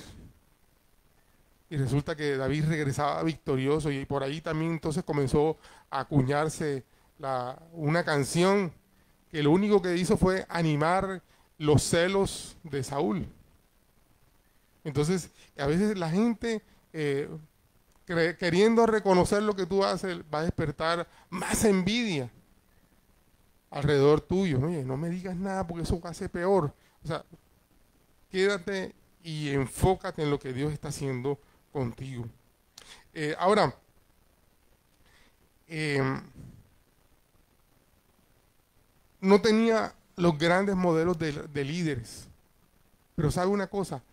Y resulta que David regresaba victorioso y por ahí también entonces comenzó a acuñarse una canción que lo único que hizo fue animar los celos de Saúl. Entonces, a veces la gente, queriendo reconocer lo que tú haces, va a despertar más envidia. alrededor tuyo. Oye, no me digas nada porque eso hace peor. O sea, quédate y enfócate en lo que Dios está haciendo contigo. Ahora, no tenía los grandes modelos de líderes, pero ¿sabe una cosa?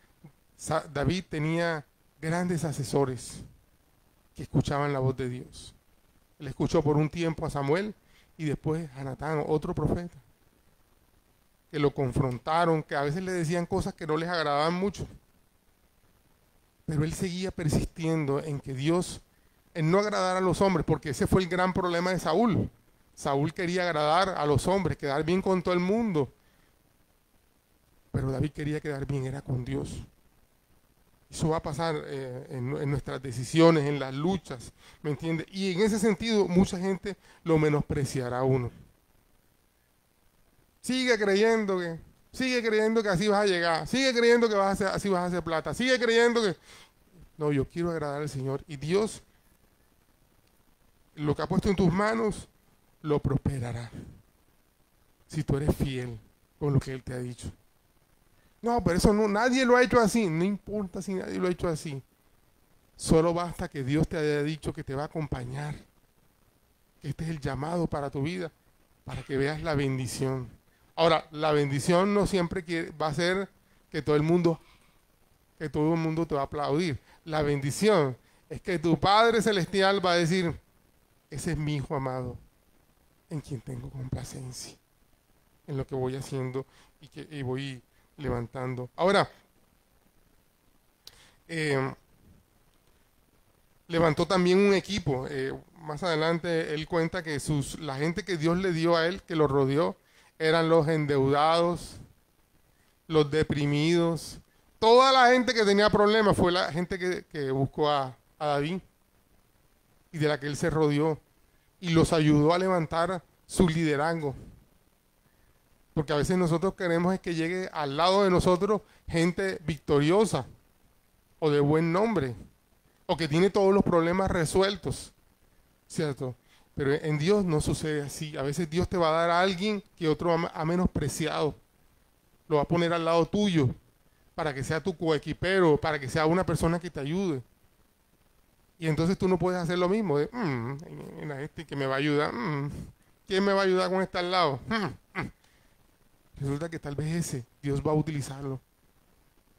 David tenía grandes asesores que escuchaban la voz de Dios. Él escuchó por un tiempo a Samuel y después a Natán, otro profeta, que lo confrontaron, que a veces le decían cosas que no les agradaban mucho. Pero él seguía persistiendo en que Dios, en no agradar a los hombres, porque ese fue el gran problema de Saúl. Saúl quería agradar a los hombres, quedar bien con todo el mundo. Pero David quería quedar bien, era con Dios. Eso va a pasar en nuestras decisiones, en las luchas, ¿me entiendes? Y en ese sentido, mucha gente lo menospreciará a uno. Sigue creyendo que así vas a llegar, sigue creyendo que así vas a hacer plata, sigue creyendo que... No, yo quiero agradar al Señor. Y Dios, lo que ha puesto en tus manos, lo prosperará. Si tú eres fiel con lo que Él te ha dicho. No, pero eso no, nadie lo ha hecho así. No importa si nadie lo ha hecho así. Solo basta que Dios te haya dicho que te va a acompañar. Que este es el llamado para tu vida, para que veas la bendición. Ahora, la bendición no siempre va a ser que todo el mundo te va a aplaudir. La bendición es que tu Padre Celestial va a decir, ese es mi hijo amado, en quien tengo complacencia, en lo que voy haciendo y voy levantando. Ahora, levantó también un equipo. Más adelante él cuenta que la gente que Dios le dio a él, que lo rodeó, eran los endeudados, los deprimidos. Toda la gente que tenía problemas fue la gente que buscó a David y de la que él se rodeó y los ayudó a levantar su liderazgo. Porque a veces nosotros queremos es que llegue al lado de nosotros gente victoriosa o de buen nombre o que tiene todos los problemas resueltos, ¿cierto? Pero en Dios no sucede así. A veces Dios te va a dar a alguien que otro ha menospreciado. Lo va a poner al lado tuyo para que sea tu coequipero, para que sea una persona que te ayude. Y entonces tú no puedes hacer lo mismo de, mira este que me va a ayudar, ¿quién me va a ayudar con este al lado? Resulta que tal vez Dios va a utilizarlo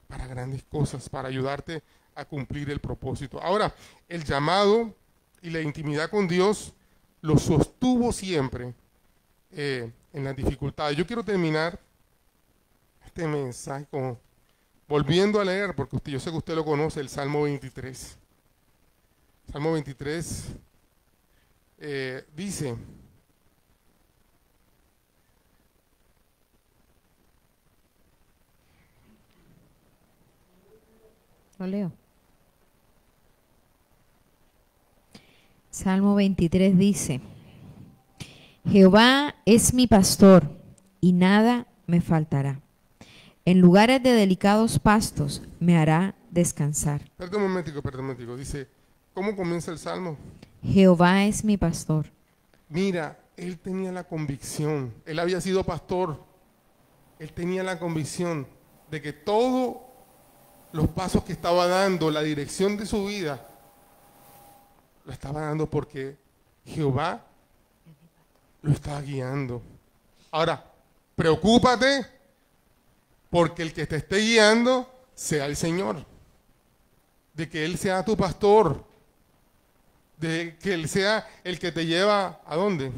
para grandes cosas, para ayudarte a cumplir el propósito. Ahora, el llamado y la intimidad con Dios lo sostuvo siempre en las dificultades. Yo quiero terminar este mensaje volviendo a leer, porque yo sé que usted lo conoce, el Salmo 23. Salmo 23 dice... Lo leo. Salmo 23 dice, Jehová es mi pastor y nada me faltará. En lugares de delicados pastos me hará descansar. Perdón un momentico. Dice, ¿cómo comienza el Salmo? Jehová es mi pastor. Mira, él tenía la convicción, él había sido pastor, él tenía la convicción de que todos los pasos que estaba dando, la dirección de su vida, lo estaba dando porque Jehová lo estaba guiando. Ahora, preocúpate porque el que te esté guiando sea el Señor, de que Él sea tu pastor, de que Él sea el que te lleva ¿a dónde?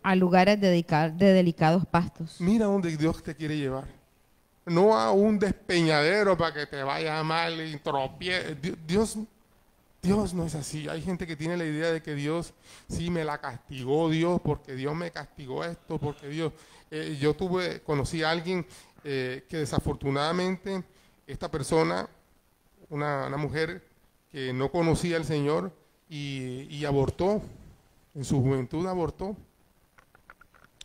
A lugares de delicados pastos. Mira dónde Dios te quiere llevar. No a un despeñadero para que te vaya mal y tropieces. Dios no es así. Hay gente que tiene la idea de que Dios sí me la castigó Dios porque Dios me castigó esto, porque Dios... conocí a alguien que desafortunadamente esta persona, una mujer que no conocía al Señor y abortó, en su juventud abortó.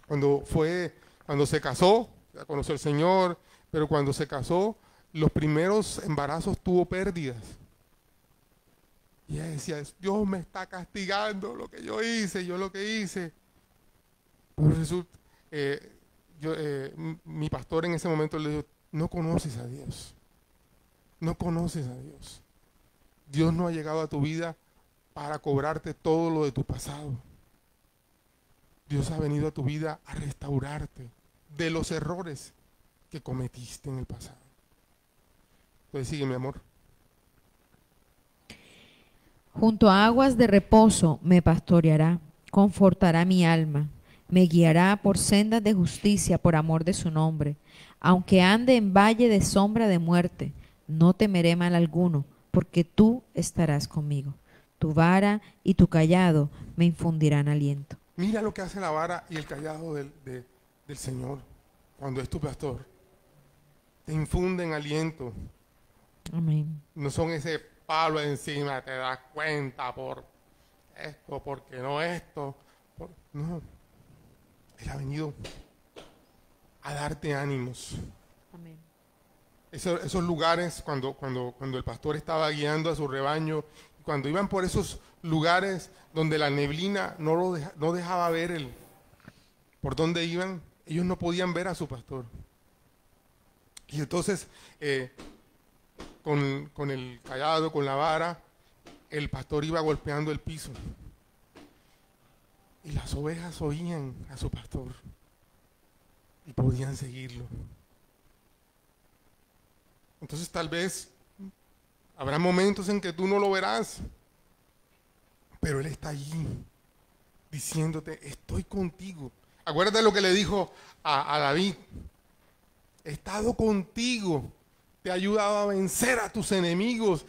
Cuando se casó, ya conoció al Señor, pero cuando se casó, los primeros embarazos tuvo pérdidas. Y ella decía, Dios me está castigando lo que yo hice. Pero resulta, mi pastor en ese momento le dijo, no conoces a Dios, no conoces a Dios. Dios no ha llegado a tu vida para cobrarte todo lo de tu pasado. Dios ha venido a tu vida a restaurarte de los errores que cometiste en el pasado. Entonces sigue, mi amor. Junto a aguas de reposo me pastoreará, confortará mi alma, me guiará por sendas de justicia por amor de su nombre. Aunque ande en valle de sombra de muerte, no temeré mal alguno, porque tú estarás conmigo. Tu vara y tu callado me infundirán aliento. Mira lo que hace la vara y el callado del Señor cuando es tu pastor. Te infunden aliento. Amén. No son ese palo encima, te das cuenta por esto, porque no esto. No. Él ha venido a darte ánimos. Amén. Esos lugares, cuando el pastor estaba guiando a su rebaño, cuando iban por esos lugares donde la neblina no dejaba ver por dónde iban, ellos no podían ver a su pastor. Y entonces, con el callado, con la vara, el pastor iba golpeando el piso. Y las ovejas oían a su pastor y podían seguirlo. Entonces tal vez habrá momentos en que tú no lo verás, pero Él está allí diciéndote, estoy contigo. Acuérdate lo que le dijo a David, he estado contigo, te ha ayudado a vencer a tus enemigos,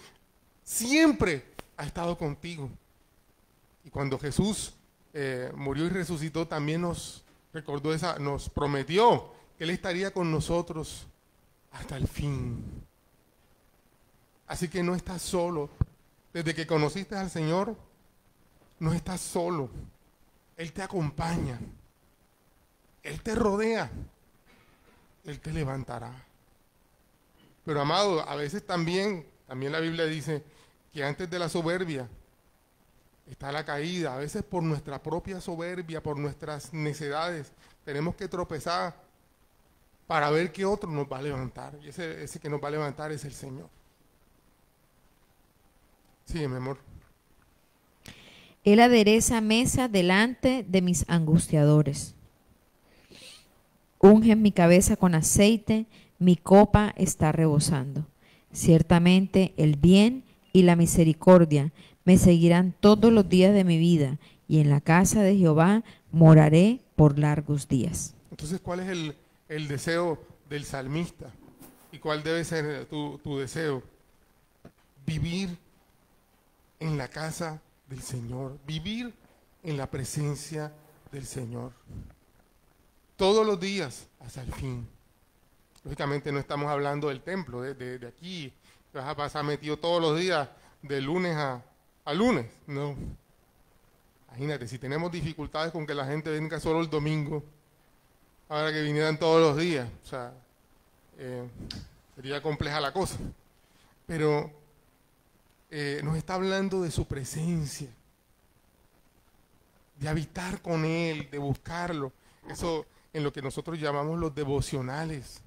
siempre ha estado contigo. Y cuando Jesús murió y resucitó, también nos recordó nos prometió que Él estaría con nosotros hasta el fin. Así que no estás solo. Desde que conociste al Señor, no estás solo. Él te acompaña. Él te rodea. Él te levantará. Pero amado, a veces también la Biblia dice que antes de la soberbia está la caída. A veces por nuestra propia soberbia, por nuestras necedades, tenemos que tropezar para ver qué otro nos va a levantar. Y ese que nos va a levantar es el Señor. Sí, mi amor. Él adereza mesa delante de mis angustiadores. Unge mi cabeza con aceite, mi copa está rebosando. Ciertamente el bien y la misericordia me seguirán todos los días de mi vida, y en la casa de Jehová moraré por largos días. Entonces, ¿cuál es el deseo del salmista? ¿Y cuál debe ser tu deseo? Vivir en la casa del Señor, vivir en la presencia del Señor. Todos los días hasta el fin. Lógicamente no estamos hablando del templo, de aquí, vas a pasar metido todos los días, de lunes a lunes. No. Imagínate, si tenemos dificultades con que la gente venga solo el domingo, ahora que vinieran todos los días, o sea, sería compleja la cosa. Pero nos está hablando de su presencia, de habitar con Él, de buscarlo. Eso en lo que nosotros llamamos los devocionales.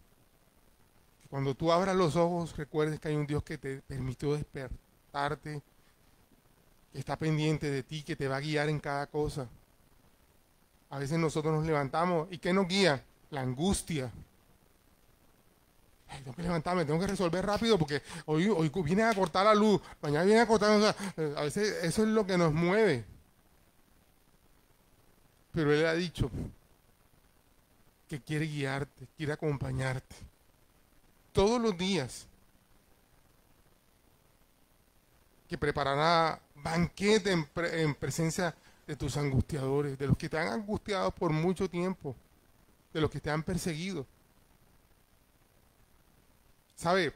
Cuando tú abras los ojos, recuerdes que hay un Dios que te permitió despertarte, que está pendiente de ti, que te va a guiar en cada cosa. A veces nosotros nos levantamos, ¿y qué nos guía? La angustia. Ay, tengo que levantarme, tengo que resolver rápido porque hoy viene a cortar la luz, mañana viene a cortar, o sea, a veces eso es lo que nos mueve. Pero Él ha dicho que quiere guiarte, quiere acompañarte todos los días, que preparará banquete en presencia de tus angustiadores, de los que te han angustiado por mucho tiempo, de los que te han perseguido. ¿Sabe?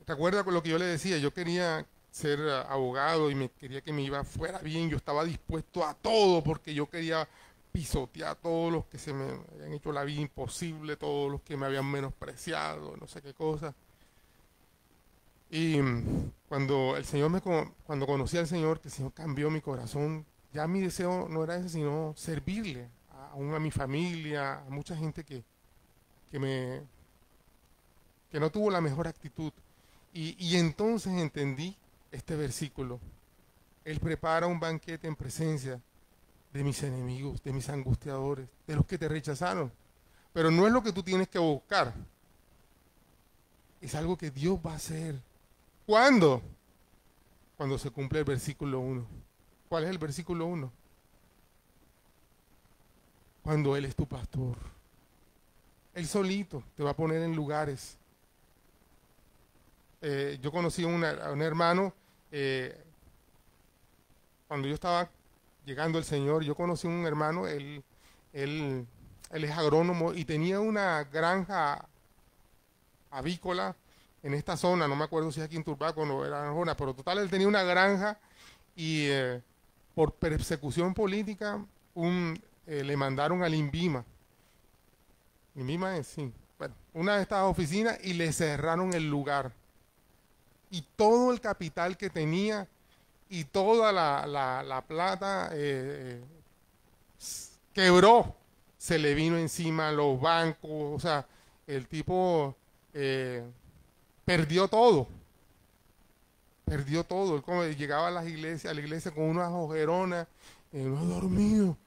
¿Recuerda con lo que yo le decía? Yo quería ser abogado y quería que me fuera bien. Yo estaba dispuesto a todo porque yo quería pisotear a todos los que se me habían hecho la vida imposible, todos los que me habían menospreciado, no sé qué cosa. Y cuando conocí al Señor, que el Señor cambió mi corazón, ya mi deseo no era ese, sino servirle aún a mi familia, a mucha gente que no tuvo la mejor actitud. Y entonces entendí este versículo. Él prepara un banquete en presencia de mis enemigos, de mis angustiadores, de los que te rechazaron. Pero no es lo que tú tienes que buscar. Es algo que Dios va a hacer. ¿Cuándo? Cuando se cumple el versículo 1. ¿Cuál es el versículo 1? Cuando Él es tu pastor. Él solito te va a poner en lugares. Yo conocí a un hermano, cuando yo estaba llegando al Señor, yo conocí a un hermano, él es agrónomo y tenía una granja avícola en esta zona, no me acuerdo si es aquí en Turbaco o no era en zona, pero total, él tenía una granja y por persecución política le mandaron al INVIMA. INVIMA es, sí, bueno, una de estas oficinas y le cerraron el lugar. Y todo el capital que tenía y toda la plata quebró, se le vino encima los bancos, o sea, el tipo perdió todo, él como llegaba a la iglesia con unas ojeronas, no he dormido,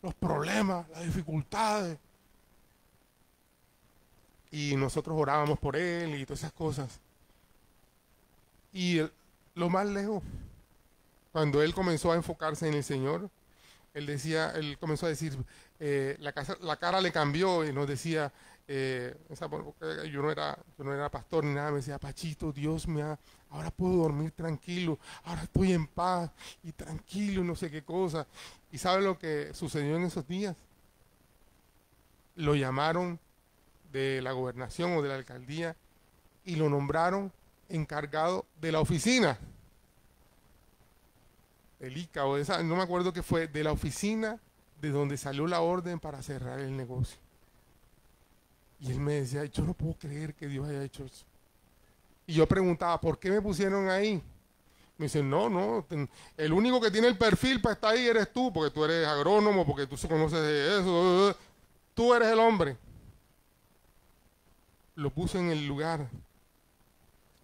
los problemas, las dificultades, y nosotros orábamos por él y todas esas cosas. Y lo más lejos, cuando él comenzó a enfocarse en el Señor, él comenzó a decir, la cara le cambió y nos decía, yo no era pastor ni nada, me decía, Pachito, ahora puedo dormir tranquilo, ahora estoy en paz y tranquilo y no sé qué cosa. ¿Y sabe lo que sucedió en esos días? Lo llamaron de la gobernación o de la alcaldía y lo nombraron encargado de la oficina, el ICA o esa, no me acuerdo qué fue, de la oficina de donde salió la orden para cerrar el negocio. Y él me decía, yo no puedo creer que Dios haya hecho eso. Y yo preguntaba, ¿por qué me pusieron ahí? Me dicen, no, el único que tiene el perfil para estar ahí eres tú, porque tú eres agrónomo, porque tú conoces de eso, tú eres el hombre. Lo puso en el lugar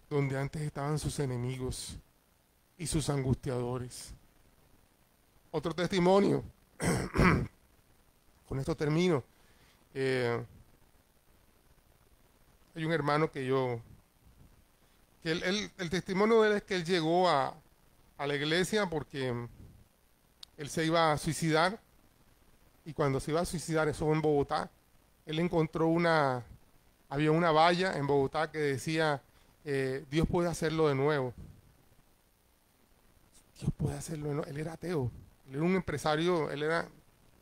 donde antes estaban sus enemigos y sus angustiadores. Otro testimonio, con esto termino. Hay un hermano el testimonio de él es que él llegó a la iglesia porque él se iba a suicidar, y cuando se iba a suicidar, eso fue en Bogotá, él encontró había una valla en Bogotá que decía, Dios puede hacerlo de nuevo. Dios puede hacerlo de nuevo. Él era ateo, él era un empresario,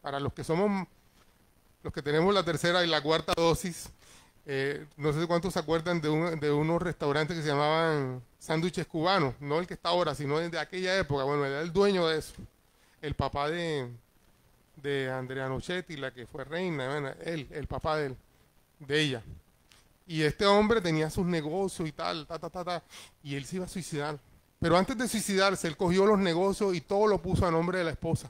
para los que tenemos la tercera y la cuarta dosis, no sé cuántos se acuerdan de unos restaurantes que se llamaban sándwiches cubanos, no el que está ahora, sino desde aquella época. Bueno, él era el dueño de eso, el papá de Andrea Nochetti, la que fue reina, bueno, el papá de ella. Y este hombre tenía sus negocios y tal, y él se iba a suicidar. Pero antes de suicidarse, él cogió los negocios y todo lo puso a nombre de la esposa,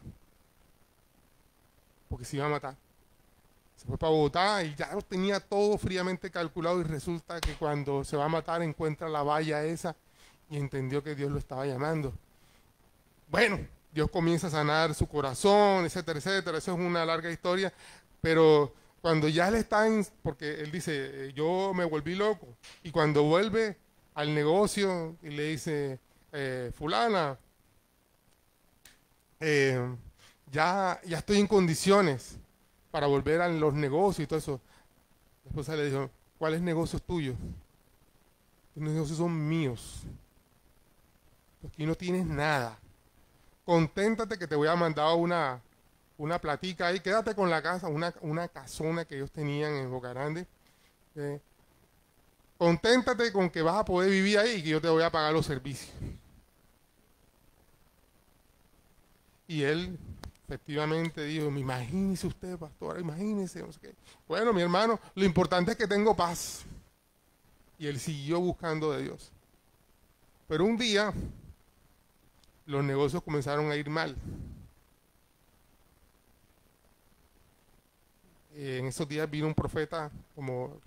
porque se iba a matar. Se fue para Bogotá y ya lo tenía todo fríamente calculado, y resulta que cuando se va a matar encuentra la valla esa y entendió que Dios lo estaba llamando. Bueno, Dios comienza a sanar su corazón, etcétera, etcétera. Eso es una larga historia, pero cuando ya él está porque él dice, yo me volví loco, y cuando vuelve al negocio y le dice, fulana, ya estoy en condiciones para volver a los negocios y todo eso. La esposa le dijo, ¿cuáles negocios tuyos? Los negocios son míos. Aquí no tienes nada. Conténtate que te voy a mandar una platica ahí, quédate con la casa, una casona que ellos tenían en Boca Grande. Conténtate con que vas a poder vivir ahí y que yo te voy a pagar los servicios. Y él efectivamente dijo, imagínese usted, pastor, imagínese, no sé qué. Bueno, mi hermano, lo importante es que tengo paz. Y él siguió buscando de Dios. Pero un día los negocios comenzaron a ir mal. En esos días vino un profeta como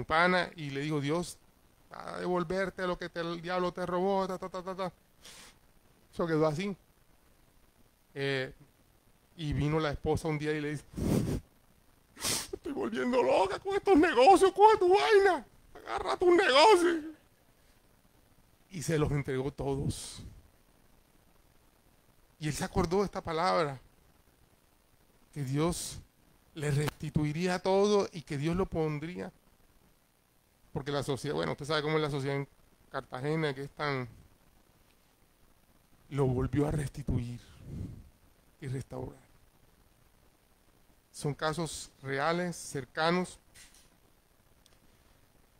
pana y le dijo: Dios va a devolverte lo que el diablo te robó, ta, ta, ta, ta, ta. Eso quedó así. Y vino la esposa un día y le dice: estoy volviendo loca con estos negocios, coge tu vaina, agarra tus negocios. Y se los entregó todos. Y él se acordó de esta palabra, que Dios le restituiría todo y que Dios lo pondría. Porque la sociedad, bueno, usted sabe cómo es la sociedad en Cartagena, que es tan... Lo volvió a restituir y restaurar. Son casos reales, cercanos,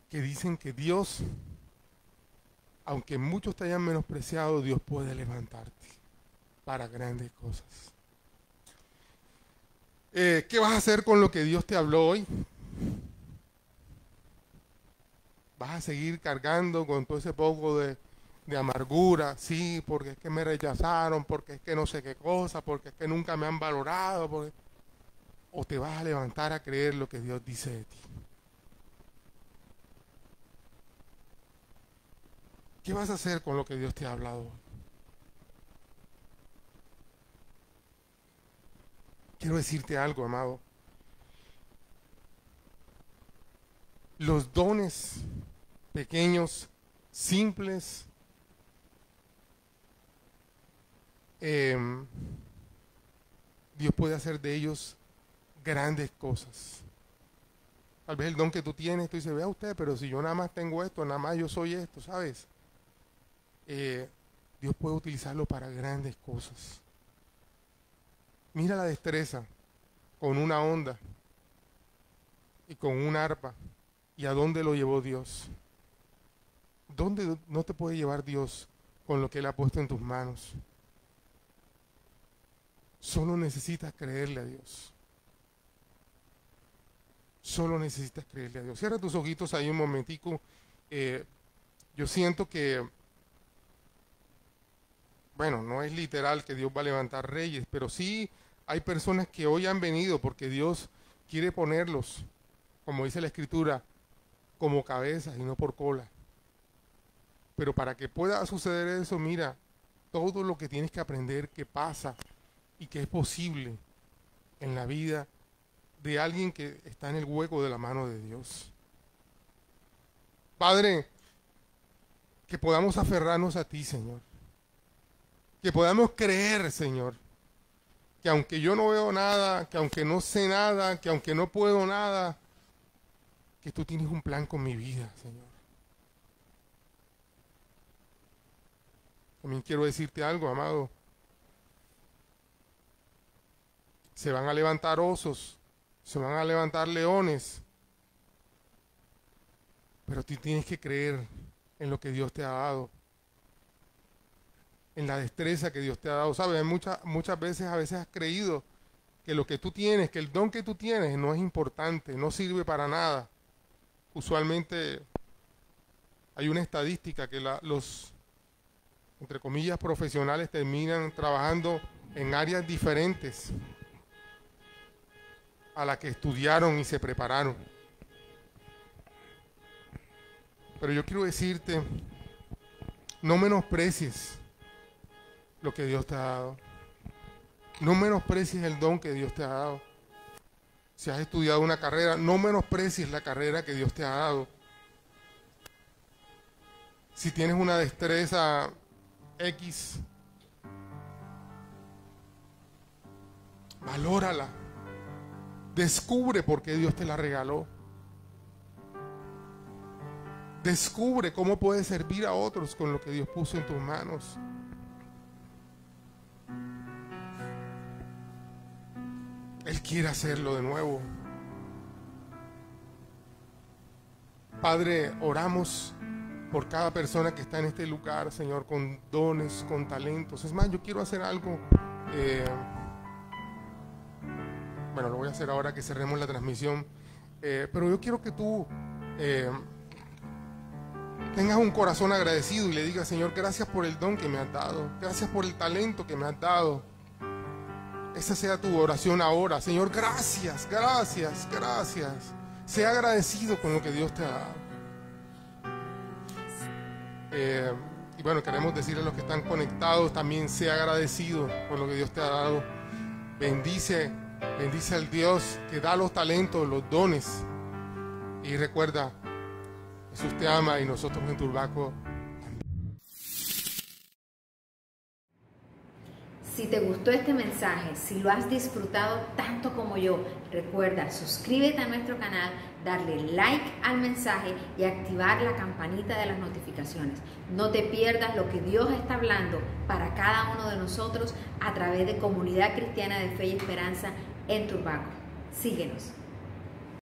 que dicen que Dios, aunque muchos te hayan menospreciado, Dios puede levantarte para grandes cosas. ¿Qué vas a hacer con lo que Dios te habló hoy? ¿Vas a seguir cargando con todo ese poco de amargura? Sí, porque es que me rechazaron, porque es que no sé qué cosa, porque es que nunca me han valorado. ¿O te vas a levantar a creer lo que Dios dice de ti? ¿Qué vas a hacer con lo que Dios te ha hablado hoy? Quiero decirte algo, amado. Los dones pequeños, simples, Dios puede hacer de ellos grandes cosas. Tal vez el don que tú tienes, tú dices: vea usted, pero si yo nada más tengo esto, nada más yo soy esto, ¿sabes? Dios puede utilizarlo para grandes cosas. Mira la destreza con una onda y con un arpa. ¿Y a dónde lo llevó Dios? ¿Dónde no te puede llevar Dios con lo que Él ha puesto en tus manos? Solo necesitas creerle a Dios. Solo necesitas creerle a Dios. Cierra tus ojitos ahí un momentico. Yo siento que, bueno, no es literal que Dios va a levantar reyes, pero sí hay personas que hoy han venido porque Dios quiere ponerlos, como dice la Escritura, como cabezas y no por cola. Pero para que pueda suceder eso, mira, todo lo que tienes que aprender que pasa y que es posible en la vida de alguien que está en el hueco de la mano de Dios. Padre, que podamos aferrarnos a ti, Señor. Que podamos creer, Señor, que aunque yo no veo nada, que aunque no sé nada, que aunque no puedo nada, que tú tienes un plan con mi vida, Señor. También quiero decirte algo, amado. Se van a levantar osos, se van a levantar leones, pero tú tienes que creer en lo que Dios te ha dado, en la destreza que Dios te ha dado. ¿Sabes? Muchas veces, has creído que lo que tú tienes, que el don que tú tienes no es importante, no sirve para nada. Usualmente hay una estadística que los, entre comillas, profesionales terminan trabajando en áreas diferentes a la que estudiaron y se prepararon. Pero yo quiero decirte, no menosprecies lo que Dios te ha dado. No menosprecies el don que Dios te ha dado. Si has estudiado una carrera, no menosprecies la carrera que Dios te ha dado. Si tienes una destreza X, valórala. Descubre por qué Dios te la regaló. Descubre cómo puedes servir a otros con lo que Dios puso en tus manos. Él quiere hacerlo de nuevo. Padre, oramos por cada persona que está en este lugar, Señor, con dones, con talentos. Es más, yo quiero hacer algo. Bueno, lo voy a hacer ahora que cerremos la transmisión. Pero yo quiero que tú tengas un corazón agradecido y le digas: Señor, gracias por el don que me has dado. Gracias por el talento que me has dado. esa sea tu oración ahora. Señor, gracias, gracias, gracias. Sea agradecido con lo que Dios te ha dado. Y bueno, queremos decirle a los que están conectados también, sea agradecido con lo que Dios te ha dado. Bendice al Dios que da los talentos, los dones. Y recuerda, Jesús te ama y nosotros en Turbaco. Si te gustó este mensaje, si lo has disfrutado tanto como yo, recuerda, suscríbete a nuestro canal, darle like al mensaje y activar la campanita de las notificaciones. No te pierdas lo que Dios está hablando para cada uno de nosotros a través de Comunidad Cristiana de Fe y Esperanza en Turbaco. Síguenos.